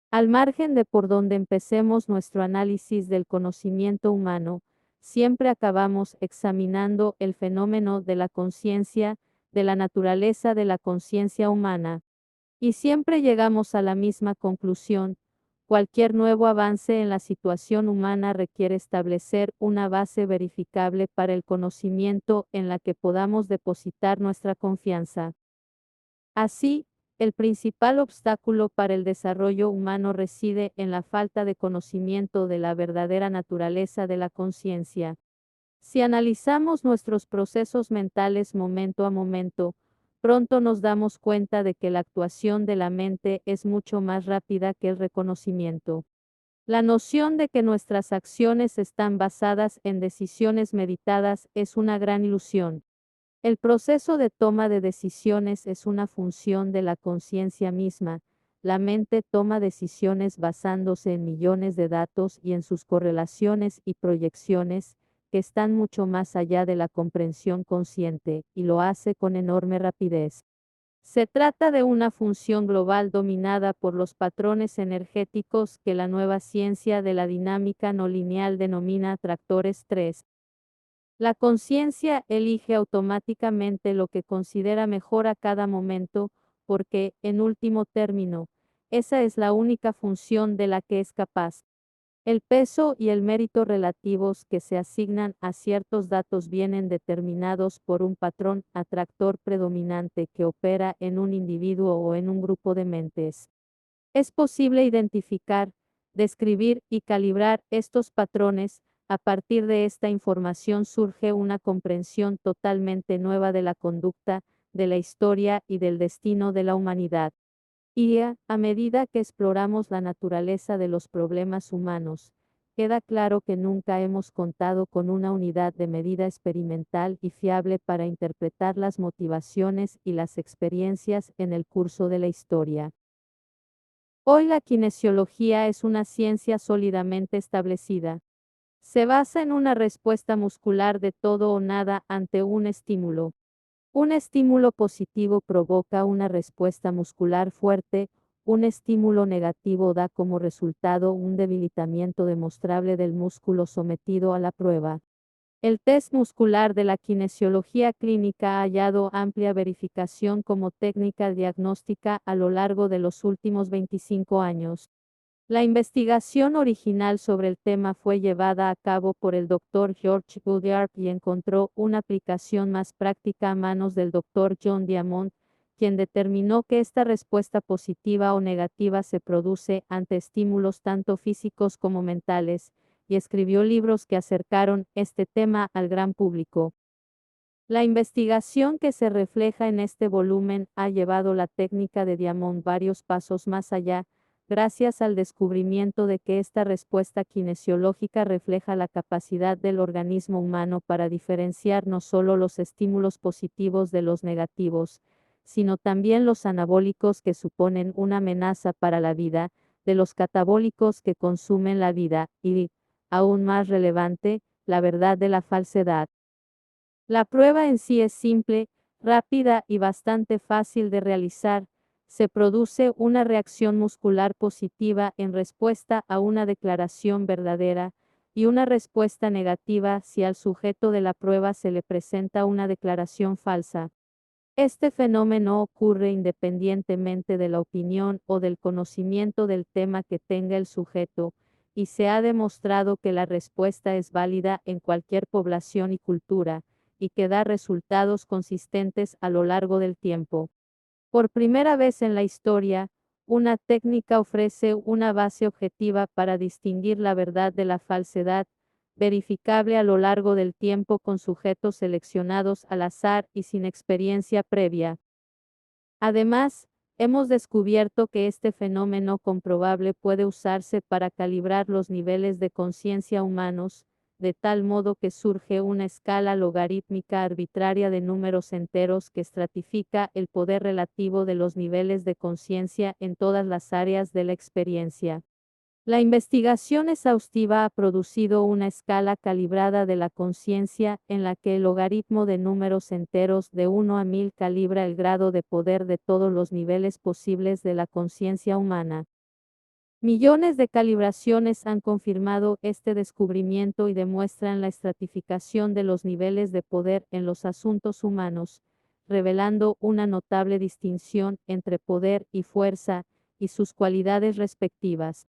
Al margen de por donde empecemos nuestro análisis del conocimiento humano, siempre acabamos examinando el fenómeno de la conciencia, de la naturaleza de la conciencia humana. Y siempre llegamos a la misma conclusión: cualquier nuevo avance en la situación humana requiere establecer una base verificable para el conocimiento en la que podamos depositar nuestra confianza. Así, el principal obstáculo para el desarrollo humano reside en la falta de conocimiento de la verdadera naturaleza de la conciencia. Si analizamos nuestros procesos mentales momento a momento, pronto nos damos cuenta de que la actuación de la mente es mucho más rápida que el reconocimiento. La noción de que nuestras acciones están basadas en decisiones meditadas es una gran ilusión. El proceso de toma de decisiones es una función de la conciencia misma. La mente toma decisiones basándose en millones de datos y en sus correlaciones y proyecciones, que están mucho más allá de la comprensión consciente, y lo hace con enorme rapidez. Se trata de una función global dominada por los patrones energéticos que la nueva ciencia de la dinámica no lineal denomina atractores 3. La conciencia elige automáticamente lo que considera mejor a cada momento, porque, en último término, esa es la única función de la que es capaz. El peso y el mérito relativos que se asignan a ciertos datos vienen determinados por un patrón atractor predominante que opera en un individuo o en un grupo de mentes. Es posible identificar, describir y calibrar estos patrones. A partir de esta información surge una comprensión totalmente nueva de la conducta, de la historia y del destino de la humanidad. Y a medida que exploramos la naturaleza de los problemas humanos, queda claro que nunca hemos contado con una unidad de medida experimental y fiable para interpretar las motivaciones y las experiencias en el curso de la historia. Hoy la kinesiología es una ciencia sólidamente establecida. Se basa en una respuesta muscular de todo o nada ante un estímulo. Un estímulo positivo provoca una respuesta muscular fuerte, un estímulo negativo da como resultado un debilitamiento demostrable del músculo sometido a la prueba. El test muscular de la kinesiología clínica ha hallado amplia verificación como técnica diagnóstica a lo largo de los últimos 25 años. La investigación original sobre el tema fue llevada a cabo por el Dr. George Goodyear y encontró una aplicación más práctica a manos del Dr. John Diamond, quien determinó que esta respuesta positiva o negativa se produce ante estímulos tanto físicos como mentales, y escribió libros que acercaron este tema al gran público. La investigación que se refleja en este volumen ha llevado la técnica de Diamond varios pasos más allá, gracias al descubrimiento de que esta respuesta kinesiológica refleja la capacidad del organismo humano para diferenciar no solo los estímulos positivos de los negativos, sino también los anabólicos que suponen una amenaza para la vida, de los catabólicos que consumen la vida, y, aún más relevante, la verdad de la falsedad. La prueba en sí es simple, rápida y bastante fácil de realizar. Se produce una reacción muscular positiva en respuesta a una declaración verdadera, y una respuesta negativa si al sujeto de la prueba se le presenta una declaración falsa. Este fenómeno ocurre independientemente de la opinión o del conocimiento del tema que tenga el sujeto, y se ha demostrado que la respuesta es válida en cualquier población y cultura, y que da resultados consistentes a lo largo del tiempo. Por primera vez en la historia, una técnica ofrece una base objetiva para distinguir la verdad de la falsedad, verificable a lo largo del tiempo con sujetos seleccionados al azar y sin experiencia previa. Además, hemos descubierto que este fenómeno comprobable puede usarse para calibrar los niveles de conciencia humanos, de tal modo que surge una escala logarítmica arbitraria de números enteros que estratifica el poder relativo de los niveles de conciencia en todas las áreas de la experiencia. La investigación exhaustiva ha producido una escala calibrada de la conciencia, en la que el logaritmo de números enteros de 1 a 1000 calibra el grado de poder de todos los niveles posibles de la conciencia humana. Millones de calibraciones han confirmado este descubrimiento y demuestran la estratificación de los niveles de poder en los asuntos humanos, revelando una notable distinción entre poder y fuerza y sus cualidades respectivas.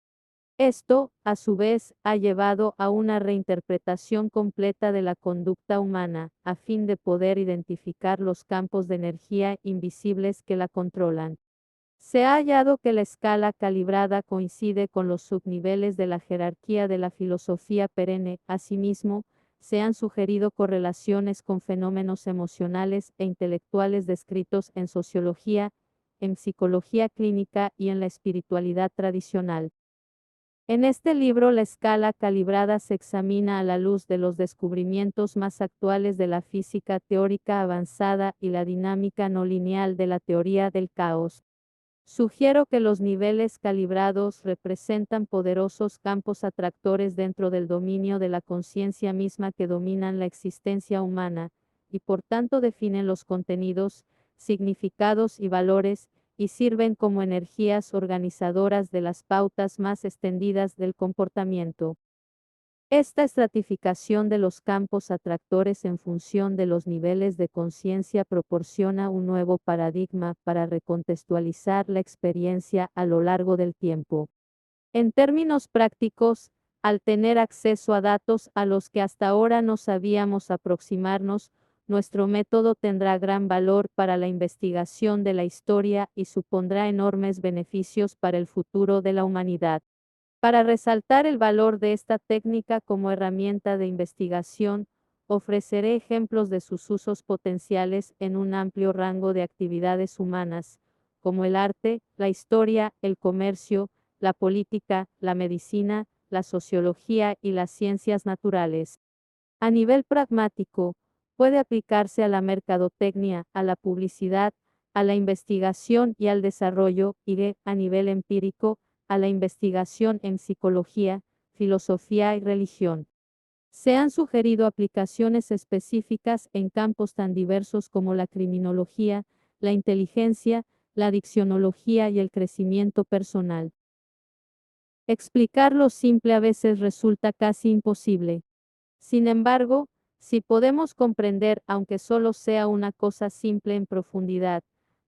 Esto, a su vez, ha llevado a una reinterpretación completa de la conducta humana, a fin de poder identificar los campos de energía invisibles que la controlan. Se ha hallado que la escala calibrada coincide con los subniveles de la jerarquía de la filosofía perenne. Asimismo, se han sugerido correlaciones con fenómenos emocionales e intelectuales descritos en sociología, en psicología clínica y en la espiritualidad tradicional. En este libro la escala calibrada se examina a la luz de los descubrimientos más actuales de la física teórica avanzada y la dinámica no lineal de la teoría del caos. Sugiero que los niveles calibrados representan poderosos campos atractores dentro del dominio de la conciencia misma que dominan la existencia humana, y por tanto definen los contenidos, significados y valores, y sirven como energías organizadoras de las pautas más extendidas del comportamiento. Esta estratificación de los campos atractores en función de los niveles de conciencia proporciona un nuevo paradigma para recontextualizar la experiencia a lo largo del tiempo. En términos prácticos, al tener acceso a datos a los que hasta ahora no sabíamos aproximarnos, nuestro método tendrá gran valor para la investigación de la historia y supondrá enormes beneficios para el futuro de la humanidad. Para resaltar el valor de esta técnica como herramienta de investigación, ofreceré ejemplos de sus usos potenciales en un amplio rango de actividades humanas, como el arte, la historia, el comercio, la política, la medicina, la sociología y las ciencias naturales. A nivel pragmático, puede aplicarse a la mercadotecnia, a la publicidad, a la investigación y al desarrollo, y a nivel empírico, a la investigación en psicología, filosofía y religión. Se han sugerido aplicaciones específicas en campos tan diversos como la criminología, la inteligencia, la diccionología y el crecimiento personal. Explicar lo simple a veces resulta casi imposible. Sin embargo, si podemos comprender, aunque solo sea una cosa simple en profundidad,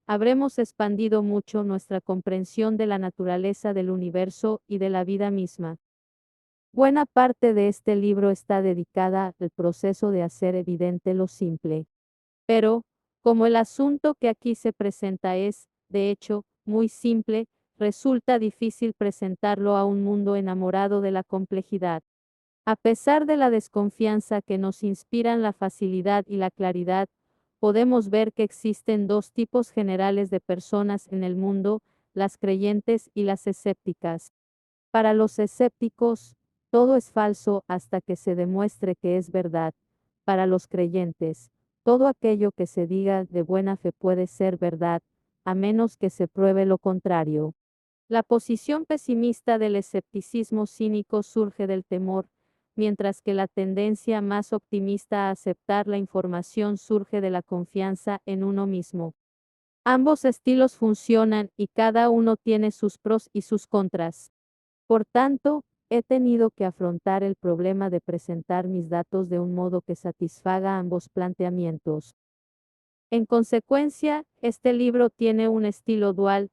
habremos expandido mucho nuestra comprensión de la naturaleza del universo y de la vida misma. Buena parte de este libro está dedicada al proceso de hacer evidente lo simple. Pero, como el asunto que aquí se presenta es, de hecho, muy simple, resulta difícil presentarlo a un mundo enamorado de la complejidad. A pesar de la desconfianza que nos inspiran la facilidad y la claridad, podemos ver que existen dos tipos generales de personas en el mundo, las creyentes y las escépticas. Para los escépticos, todo es falso hasta que se demuestre que es verdad. Para los creyentes, todo aquello que se diga de buena fe puede ser verdad, a menos que se pruebe lo contrario. La posición pesimista del escepticismo cínico surge del temor, mientras que la tendencia más optimista a aceptar la información surge de la confianza en uno mismo. Ambos estilos funcionan y cada uno tiene sus pros y sus contras. Por tanto, he tenido que afrontar el problema de presentar mis datos de un modo que satisfaga ambos planteamientos. En consecuencia, este libro tiene un estilo dual,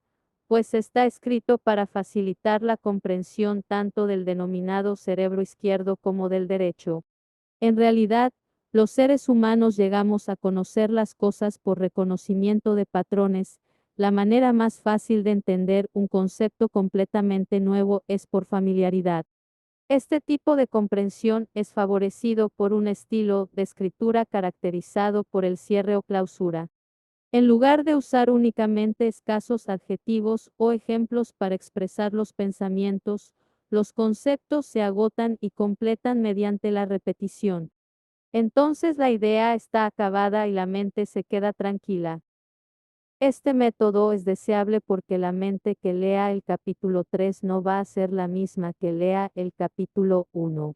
pues está escrito para facilitar la comprensión tanto del denominado cerebro izquierdo como del derecho. En realidad, los seres humanos llegamos a conocer las cosas por reconocimiento de patrones. La manera más fácil de entender un concepto completamente nuevo es por familiaridad. Este tipo de comprensión es favorecido por un estilo de escritura caracterizado por el cierre o clausura. En lugar de usar únicamente escasos adjetivos o ejemplos para expresar los pensamientos, los conceptos se agotan y completan mediante la repetición. Entonces la idea está acabada y la mente se queda tranquila. Este método es deseable porque la mente que lea el capítulo 3 no va a ser la misma que lea el capítulo 1.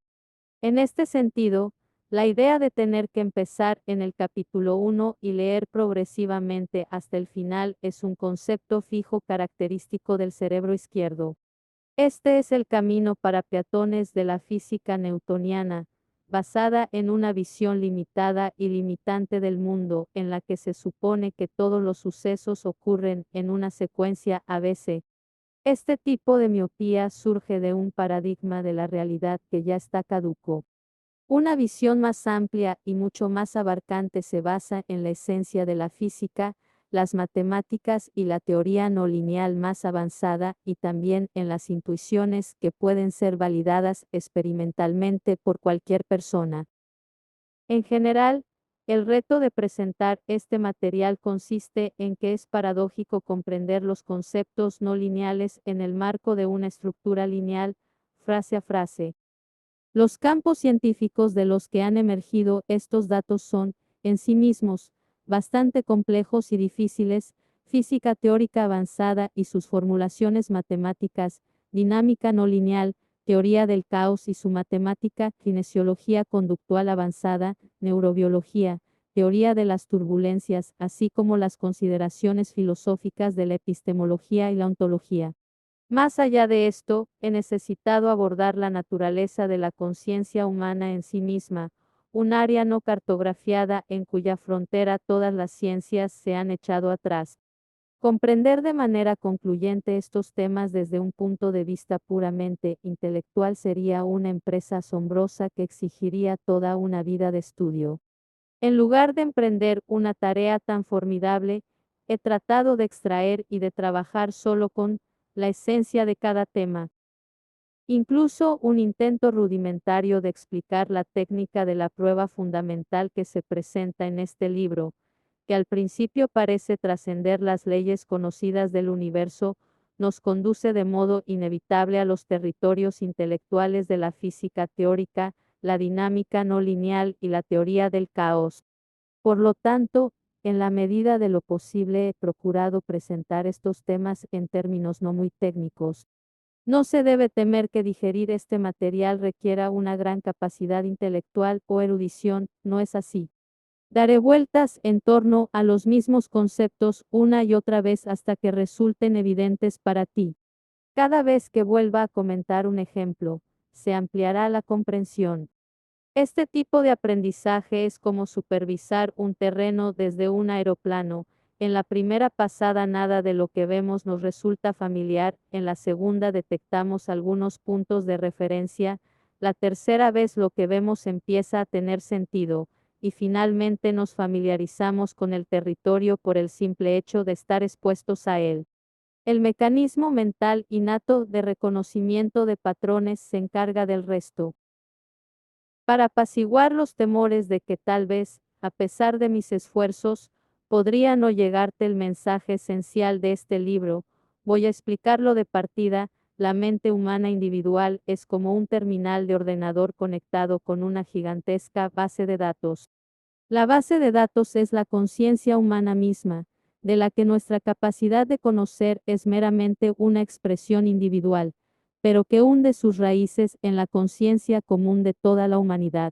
En este sentido, la idea de tener que empezar en el capítulo 1 y leer progresivamente hasta el final es un concepto fijo característico del cerebro izquierdo. Este es el camino para peatones de la física newtoniana, basada en una visión limitada y limitante del mundo, en la que se supone que todos los sucesos ocurren en una secuencia ABC. Este tipo de miopía surge de un paradigma de la realidad que ya está caduco. Una visión más amplia y mucho más abarcante se basa en la esencia de la física, las matemáticas y la teoría no lineal más avanzada, y también en las intuiciones que pueden ser validadas experimentalmente por cualquier persona. En general, el reto de presentar este material consiste en que es paradójico comprender los conceptos no lineales en el marco de una estructura lineal, frase a frase. Los campos científicos de los que han emergido estos datos son, en sí mismos, bastante complejos y difíciles: física teórica avanzada y sus formulaciones matemáticas, dinámica no lineal, teoría del caos y su matemática, kinesiología conductual avanzada, neurobiología, teoría de las turbulencias, así como las consideraciones filosóficas de la epistemología y la ontología. Más allá de esto, he necesitado abordar la naturaleza de la conciencia humana en sí misma, un área no cartografiada en cuya frontera todas las ciencias se han echado atrás. Comprender de manera concluyente estos temas desde un punto de vista puramente intelectual sería una empresa asombrosa que exigiría toda una vida de estudio. En lugar de emprender una tarea tan formidable, he tratado de extraer y de trabajar solo con la esencia de cada tema. Incluso un intento rudimentario de explicar la técnica de la prueba fundamental que se presenta en este libro, que al principio parece trascender las leyes conocidas del universo, nos conduce de modo inevitable a los territorios intelectuales de la física teórica, la dinámica no lineal y la teoría del caos. Por lo tanto, en la medida de lo posible he procurado presentar estos temas en términos no muy técnicos. No se debe temer que digerir este material requiera una gran capacidad intelectual o erudición, no es así. Daré vueltas en torno a los mismos conceptos una y otra vez hasta que resulten evidentes para ti. Cada vez que vuelva a comentar un ejemplo, se ampliará la comprensión. Este tipo de aprendizaje es como supervisar un terreno desde un aeroplano. En la primera pasada nada de lo que vemos nos resulta familiar, en la segunda detectamos algunos puntos de referencia, la tercera vez lo que vemos empieza a tener sentido, y finalmente nos familiarizamos con el territorio por el simple hecho de estar expuestos a él. El mecanismo mental innato de reconocimiento de patrones se encarga del resto. Para apaciguar los temores de que tal vez, a pesar de mis esfuerzos, podría no llegarte el mensaje esencial de este libro, voy a explicarlo de partida. La mente humana individual es como un terminal de ordenador conectado con una gigantesca base de datos. La base de datos es la conciencia humana misma, de la que nuestra capacidad de conocer es meramente una expresión individual, pero que hunde sus raíces en la conciencia común de toda la humanidad.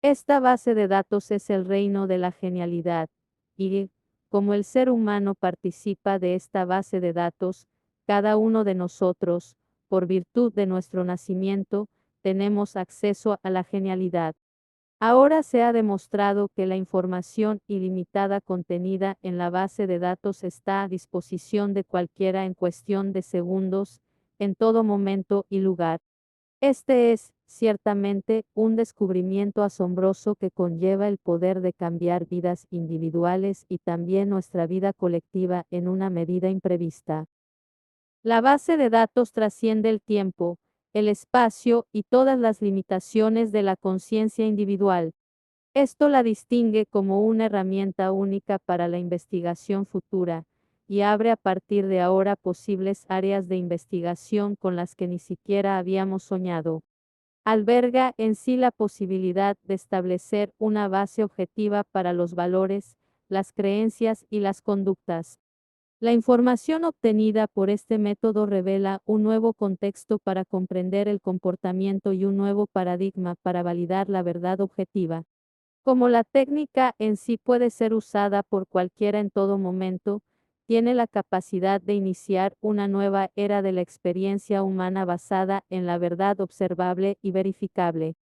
Esta base de datos es el reino de la genialidad, y, como el ser humano participa de esta base de datos, cada uno de nosotros, por virtud de nuestro nacimiento, tenemos acceso a la genialidad. Ahora se ha demostrado que la información ilimitada contenida en la base de datos está a disposición de cualquiera en cuestión de segundos, en todo momento y lugar. Este es, ciertamente, un descubrimiento asombroso que conlleva el poder de cambiar vidas individuales y también nuestra vida colectiva en una medida imprevista. La base de datos trasciende el tiempo, el espacio y todas las limitaciones de la conciencia individual. Esto la distingue como una herramienta única para la investigación futura, y abre a partir de ahora posibles áreas de investigación con las que ni siquiera habíamos soñado. Alberga en sí la posibilidad de establecer una base objetiva para los valores, las creencias y las conductas. La información obtenida por este método revela un nuevo contexto para comprender el comportamiento y un nuevo paradigma para validar la verdad objetiva. Como la técnica en sí puede ser usada por cualquiera en todo momento, tiene la capacidad de iniciar una nueva era de la experiencia humana basada en la verdad observable y verificable.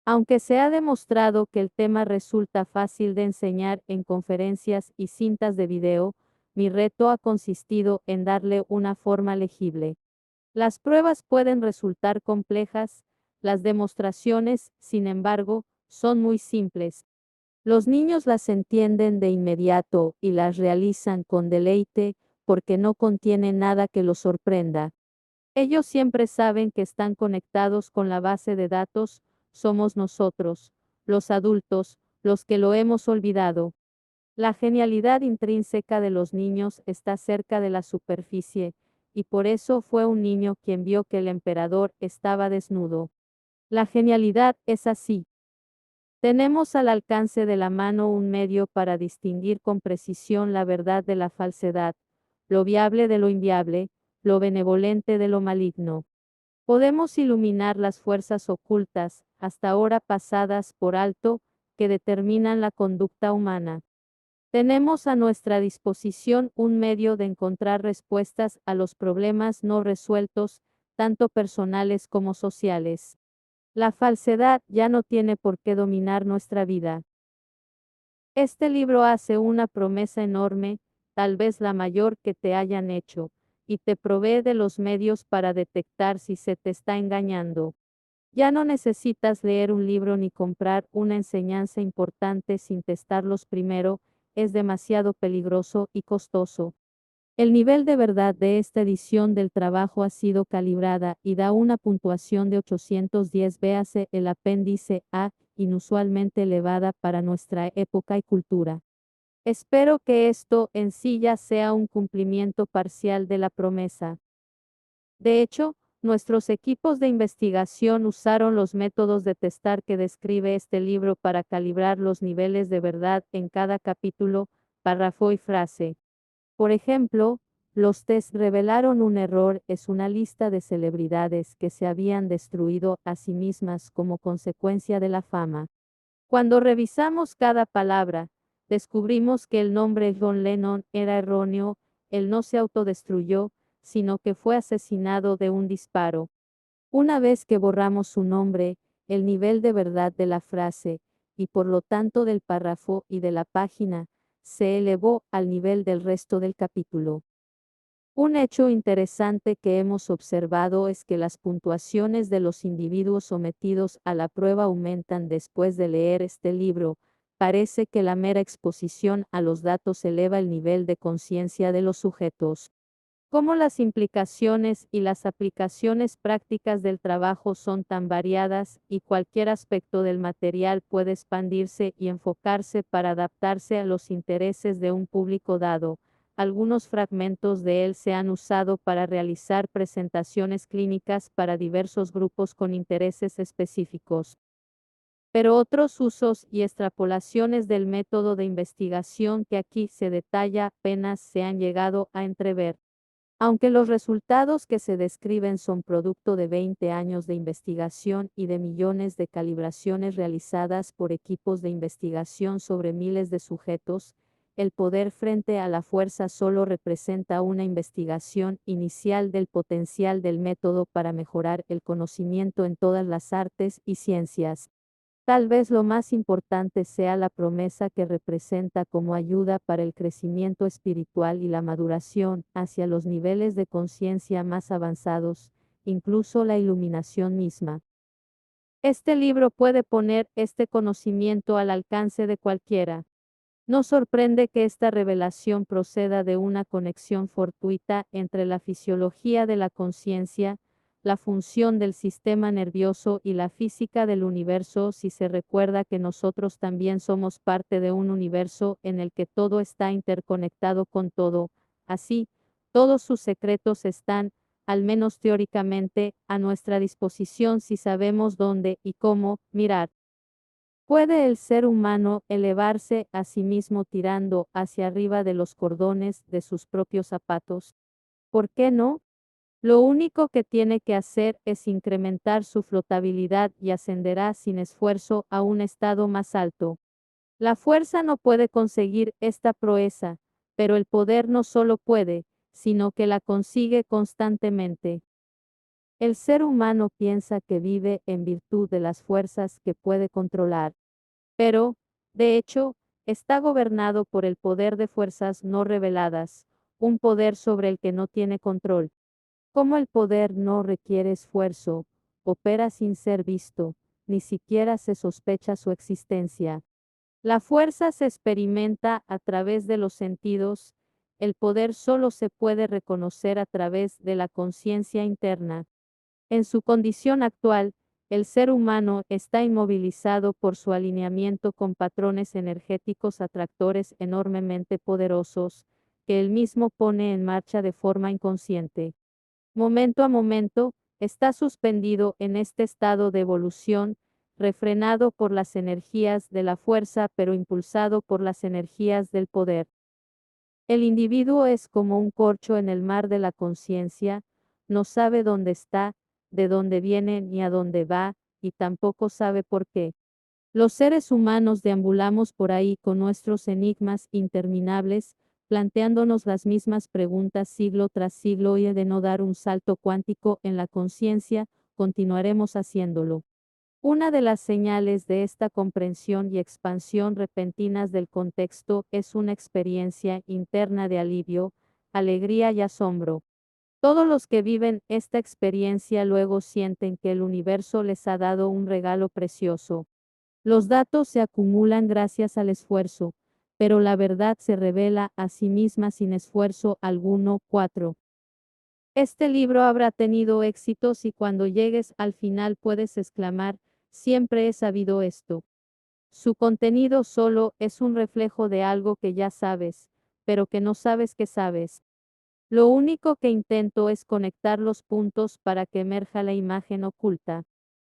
Aunque se ha demostrado que el tema resulta fácil de enseñar en conferencias y cintas de video, mi reto ha consistido en darle una forma legible. Las pruebas pueden resultar complejas, las demostraciones, sin embargo, son muy simples. Los niños las entienden de inmediato y las realizan con deleite porque no contienen nada que los sorprenda. Ellos siempre saben que están conectados con la base de datos, somos nosotros, los adultos, los que lo hemos olvidado. La genialidad intrínseca de los niños está cerca de la superficie, y por eso fue un niño quien vio que el emperador estaba desnudo. La genialidad es así. Tenemos al alcance de la mano un medio para distinguir con precisión la verdad de la falsedad, lo viable de lo inviable, lo benevolente de lo maligno. Podemos iluminar las fuerzas ocultas, hasta ahora pasadas por alto, que determinan la conducta humana. Tenemos a nuestra disposición un medio de encontrar respuestas a los problemas no resueltos, tanto personales como sociales. La falsedad ya no tiene por qué dominar nuestra vida. Este libro hace una promesa enorme, tal vez la mayor que te hayan hecho, y te provee de los medios para detectar si se te está engañando. Ya no necesitas leer un libro ni comprar una enseñanza importante sin testarlos primero, es demasiado peligroso y costoso. El nivel de verdad de esta edición del trabajo ha sido calibrada y da una puntuación de 810. Véase el apéndice A, inusualmente elevada para nuestra época y cultura. Espero que esto en sí ya sea un cumplimiento parcial de la promesa. De hecho, nuestros equipos de investigación usaron los métodos de testar que describe este libro para calibrar los niveles de verdad en cada capítulo, párrafo y frase. Por ejemplo, los test revelaron un error, es una lista de celebridades que se habían destruido a sí mismas como consecuencia de la fama. Cuando revisamos cada palabra, descubrimos que el nombre John Lennon era erróneo, él no se autodestruyó, sino que fue asesinado de un disparo. Una vez que borramos su nombre, el nivel de verdad de la frase, y por lo tanto del párrafo y de la página, se elevó al nivel del resto del capítulo. Un hecho interesante que hemos observado es que las puntuaciones de los individuos sometidos a la prueba aumentan después de leer este libro. Parece que la mera exposición a los datos eleva el nivel de conciencia de los sujetos. Como las implicaciones y las aplicaciones prácticas del trabajo son tan variadas y cualquier aspecto del material puede expandirse y enfocarse para adaptarse a los intereses de un público dado. Algunos fragmentos de él se han usado para realizar presentaciones clínicas para diversos grupos con intereses específicos. Pero otros usos y extrapolaciones del método de investigación que aquí se detalla apenas se han llegado a entrever. Aunque los resultados que se describen son producto de 20 años de investigación y de millones de calibraciones realizadas por equipos de investigación sobre miles de sujetos, el poder frente a la fuerza solo representa una investigación inicial del potencial del método para mejorar el conocimiento en todas las artes y ciencias. Tal vez lo más importante sea la promesa que representa como ayuda para el crecimiento espiritual y la maduración hacia los niveles de conciencia más avanzados, incluso la iluminación misma. Este libro puede poner este conocimiento al alcance de cualquiera. No sorprende que esta revelación proceda de una conexión fortuita entre la fisiología de la conciencia, la función del sistema nervioso y la física del universo si se recuerda que nosotros también somos parte de un universo en el que todo está interconectado con todo. Así, todos sus secretos están, al menos teóricamente, a nuestra disposición si sabemos dónde y cómo mirar. ¿Puede el ser humano elevarse a sí mismo tirando hacia arriba de los cordones de sus propios zapatos? ¿Por qué no? Lo único que tiene que hacer es incrementar su flotabilidad y ascenderá sin esfuerzo a un estado más alto. La fuerza no puede conseguir esta proeza, pero el poder no solo puede, sino que la consigue constantemente. El ser humano piensa que vive en virtud de las fuerzas que puede controlar, pero, de hecho, está gobernado por el poder de fuerzas no reveladas, un poder sobre el que no tiene control. Como el poder no requiere esfuerzo, opera sin ser visto, ni siquiera se sospecha su existencia. La fuerza se experimenta a través de los sentidos, el poder solo se puede reconocer a través de la conciencia interna. En su condición actual, el ser humano está inmovilizado por su alineamiento con patrones energéticos atractores enormemente poderosos, que él mismo pone en marcha de forma inconsciente. Momento a momento, está suspendido en este estado de evolución, refrenado por las energías de la fuerza pero impulsado por las energías del poder. El individuo es como un corcho en el mar de la conciencia, no sabe dónde está, de dónde viene ni a dónde va, y tampoco sabe por qué. Los seres humanos deambulamos por ahí con nuestros enigmas interminables, planteándonos las mismas preguntas siglo tras siglo y de no dar un salto cuántico en la conciencia, continuaremos haciéndolo. Una de las señales de esta comprensión y expansión repentinas del contexto es una experiencia interna de alivio, alegría y asombro. Todos los que viven esta experiencia luego sienten que el universo les ha dado un regalo precioso. Los datos se acumulan gracias al esfuerzo, pero la verdad se revela a sí misma sin esfuerzo alguno. 4. Este libro habrá tenido éxitos y cuando llegues al final puedes exclamar, siempre he sabido esto. Su contenido solo es un reflejo de algo que ya sabes, pero que no sabes que sabes. Lo único que intento es conectar los puntos para que emerja la imagen oculta.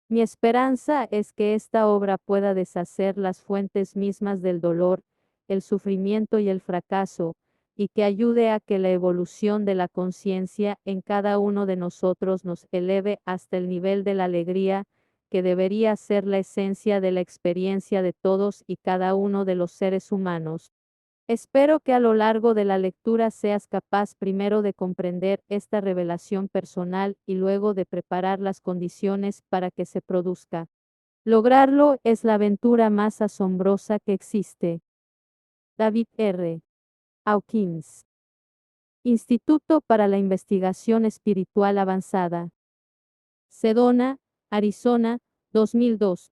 Mi esperanza es que esta obra pueda deshacer las fuentes mismas del dolor, el sufrimiento y el fracaso, y que ayude a que la evolución de la conciencia en cada uno de nosotros nos eleve hasta el nivel de la alegría, que debería ser la esencia de la experiencia de todos y cada uno de los seres humanos. Espero que a lo largo de la lectura seas capaz primero de comprender esta revelación personal y luego de preparar las condiciones para que se produzca. Lograrlo es la aventura más asombrosa que existe. David R. Hawkins. Instituto para la Investigación Espiritual Avanzada. Sedona, Arizona, 2002.